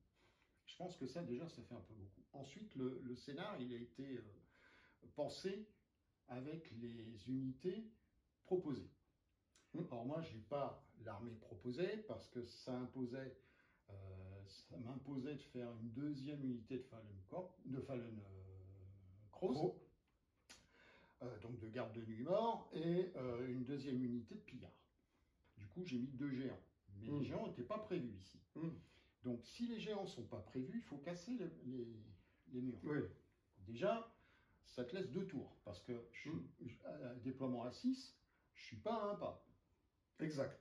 Je pense que ça, déjà, ça fait un peu beaucoup. Ensuite, le scénar, il a été pensé avec les unités proposées. Or, moi, je n'ai pas l'armée proposée parce que ça m'imposait de faire une deuxième unité de Fallen Crows, donc de garde de nuit mort, et une deuxième unité de pillards. Du coup, j'ai mis 2 géants. Mais les géants n'étaient pas prévus ici. Donc, si les géants ne sont pas prévus, il faut casser les murs. Oui. Déjà, ça te laisse 2 tours, parce que à déploiement à 6, je ne suis pas à un pas. Exact.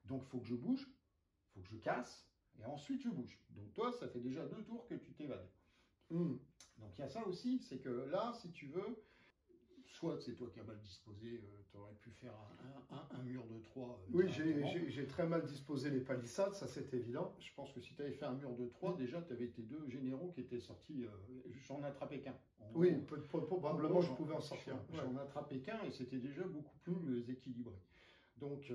Donc, il faut que je bouge, il faut que je casse, et ensuite je bouge. Donc, toi, ça fait déjà 2 tours que tu t'évades. Donc, il y a ça aussi, c'est que là, si tu veux, soit c'est toi qui as mal disposé, tu aurais pu faire un mur de 3. Oui, j'ai très mal disposé les palissades, ça c'est évident. Je pense que si tu avais fait un mur de 3, déjà, tu avais tes 2 généraux qui étaient sortis. J'en attrapais qu'un. Oui, probablement je pouvais en sortir. J'en attrapais qu'un et c'était déjà beaucoup plus équilibré. Donc,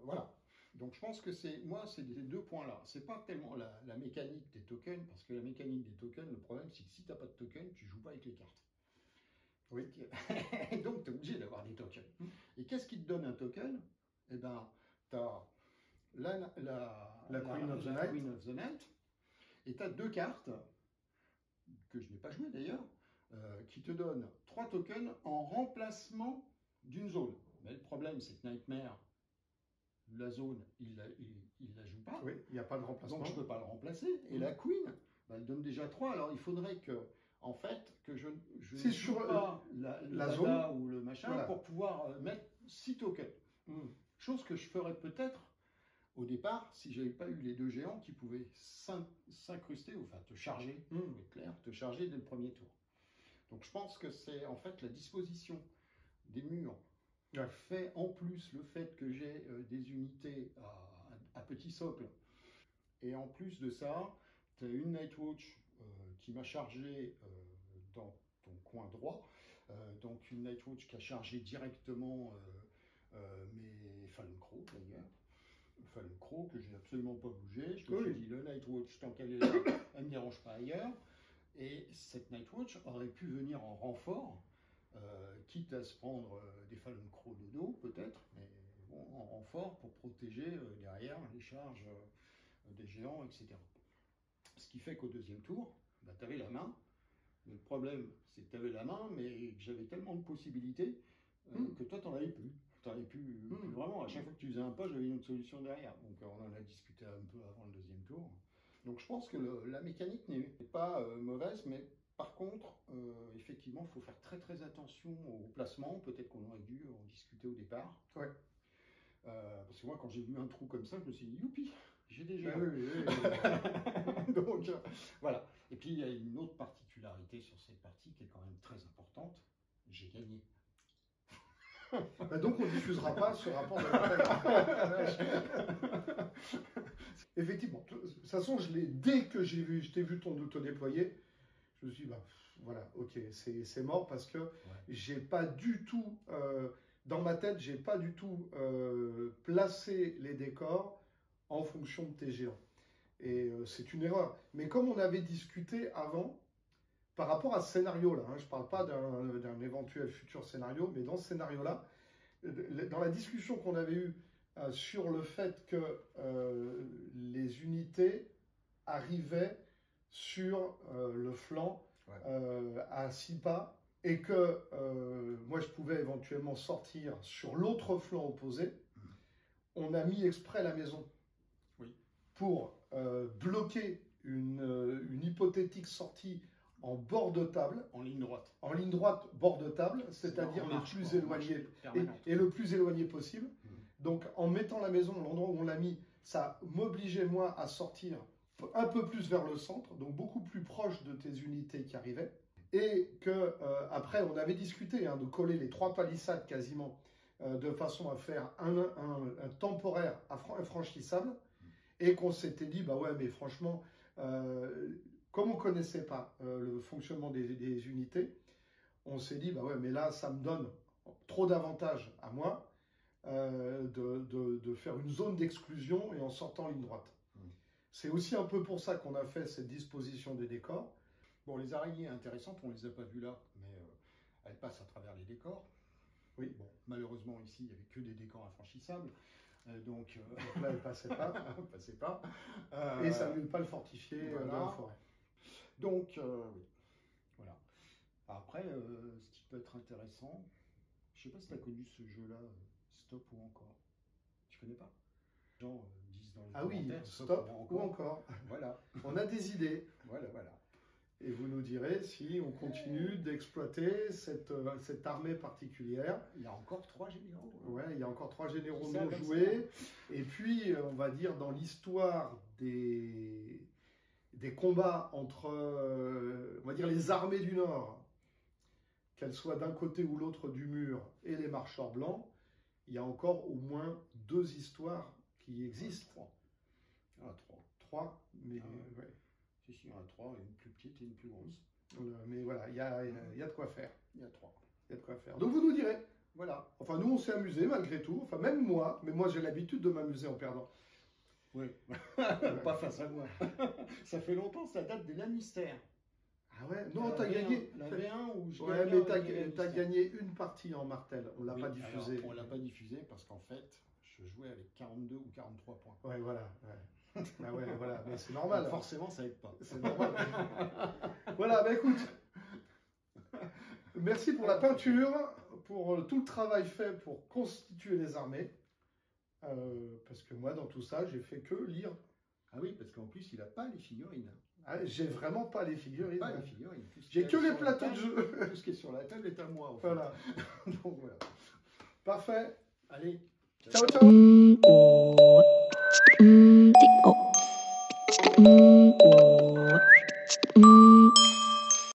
voilà. Donc, je pense que c'est ces 2 points-là. C'est pas tellement la mécanique des tokens, parce que la mécanique des tokens, le problème, c'est que si tu n'as pas de token, tu joues pas avec les cartes. Oui. Donc, tu es obligé d'avoir des tokens. Et qu'est-ce qui te donne un token? Eh bien, tu as la Queen of the Night. Et tu as 2 cartes, que je n'ai pas jouées d'ailleurs, qui te donnent 3 tokens en remplacement d'une zone. Mais le problème, c'est que Nightmare, la zone, il la joue pas. Oui, il n'y a pas de remplacement. Donc, je ne peux pas le remplacer. Et la Queen, elle donne déjà 3. Alors, il faudrait que, en fait, que je ne joue pas la zone ou le machin, voilà, pour pouvoir mettre 6 tokens. Chose que je ferais peut-être au départ si je n'avais pas eu les 2 géants qui pouvaient s'incruster, enfin te charger, clair, te charger dès le premier tour. Donc je pense que c'est en fait la disposition des murs, fait en plus le fait que j'ai des unités à petit socle, et en plus de ça, tu as une Nightwatch qui m'a chargé dans ton coin droit, donc une Nightwatch qui a chargé directement mes Fallen Crow d'ailleurs. Fallen Crow que j'ai absolument pas bougé. Je me suis dit, le Nightwatch, tant qu'elle est là, elle ne me dérange pas ailleurs. Et cette Nightwatch aurait pu venir en renfort, quitte à se prendre des Fallen Crow de dos, peut-être, mais bon, en renfort pour protéger derrière les charges des géants, etc. Ce qui fait qu'au deuxième tour, bah, tu avais la main. Mais le problème, c'est que tu avais la main, mais que j'avais tellement de possibilités que toi, tu n'en avais plus. Tu n'en avais plus vraiment. À chaque fois que tu faisais un pas, j'avais une autre solution derrière. Donc, on en a discuté un peu avant le deuxième tour. Donc, je pense que la mécanique n'est pas mauvaise, mais par contre, effectivement, il faut faire très très attention au placement. Peut-être qu'on aurait dû en discuter au départ. Ouais. Parce que moi, quand j'ai vu un trou comme ça, je me suis dit, youpi, j'ai déjà. Oui. Donc, voilà. Et puis, il y a une autre particularité sur cette partie qui est quand même très importante. J'ai gagné. Donc, on ne diffusera pas ce rapport de la Effectivement. De toute façon, dès que je t'ai vu t'auto-déployer, je me suis dit, bah, voilà, ok, c'est mort parce que j'ai pas du tout, dans ma tête, j'ai pas du tout placé les décors en fonction de tes géants. Et c'est une erreur. Mais comme on avait discuté avant, par rapport à ce scénario-là, je ne parle pas d'un éventuel futur scénario, mais dans ce scénario-là, dans la discussion qu'on avait eue sur le fait que les unités arrivaient sur le flanc à 6 pas et que moi je pouvais éventuellement sortir sur l'autre flanc opposé, on a mis exprès la maison pour bloquer une hypothétique sortie en bord de table. En ligne droite. En ligne droite, bord de table, c'est-à-dire le plus éloigné et le plus éloigné possible. Donc en mettant la maison à l'endroit où on l'a mis, ça m'obligeait moi à sortir un peu plus vers le centre, donc beaucoup plus proche de tes unités qui arrivaient. Et que après on avait discuté de coller les 3 palissades quasiment de façon à faire un temporaire infranchissable. Et qu'on s'était dit, bah ouais, mais franchement, comme on ne connaissait pas le fonctionnement des unités, on s'est dit, bah ouais, mais là, ça me donne trop d'avantages à moi de faire une zone d'exclusion et en sortant en ligne droite. C'est aussi un peu pour ça qu'on a fait cette disposition des décors. Bon, les araignées intéressantes, on ne les a pas vues là, mais elles passent à travers les décors. Oui. Bon, malheureusement, ici, il n'y avait que des décors infranchissables. Donc là, elle ne passait pas. Elle passait pas. Et ça ne voulait pas le fortifier dans la forêt. Donc, oui. Voilà. Après, ce qui peut être intéressant, je ne sais pas si tu as connu ce jeu-là, Stop ou encore. Tu connais pas? Les gens disent dans les commentaires, Stop ou encore. Voilà. On a des idées. Voilà. Et vous nous direz si on continue d'exploiter cette armée particulière. Il y a encore 3 généraux. Ouais, il y a encore 3 généraux Ça, non comme joués. Et puis, on va dire, dans l'histoire des combats entre, on va dire, les armées du Nord, qu'elles soient d'un côté ou l'autre du mur, et les marcheurs blancs, il y a encore au moins 2 histoires qui existent. 3. Ah, 3. 3, mais Ah. ouais. Si, il y en a 3, une plus petite et une plus grosse. Mais voilà, il y a de quoi faire. Il y a 3. Il y a de quoi faire. Donc vous nous direz. Voilà. Enfin, nous, on s'est amusé malgré tout. Enfin, même moi. Mais moi, j'ai l'habitude de m'amuser en perdant. Oui. Pas face à moi. Ça fait longtemps, ça date des Lannister. Ah ouais? Non, t'as gagné. La V1 où je Ouais, gagnais mais avec les t'as Lannister. gagné une partie en martel. On l'a Oui, pas diffusé. alors, on l'a pas diffusé parce qu'en fait, je jouais avec 42 ou 43 points. Ouais, voilà. Ouais. Ah ouais, voilà. Mais c'est normal. Donc, forcément, ça aide pas. C'est normal. Voilà, bah écoute. Merci pour la peinture, pour tout le travail fait pour constituer les armées. Parce que moi, dans tout ça, j'ai fait que lire. Ah oui, parce qu'en plus, il n'a pas les figurines. Ah, j'ai vraiment pas les figurines. Pas les figurines. Tout ce J'ai qu'il y que a les sur la plateaux de table- jeu. Tout ce qui est sur la table est à moi. En fait. Voilà. Donc voilà. Parfait. Allez. Ciao, ciao.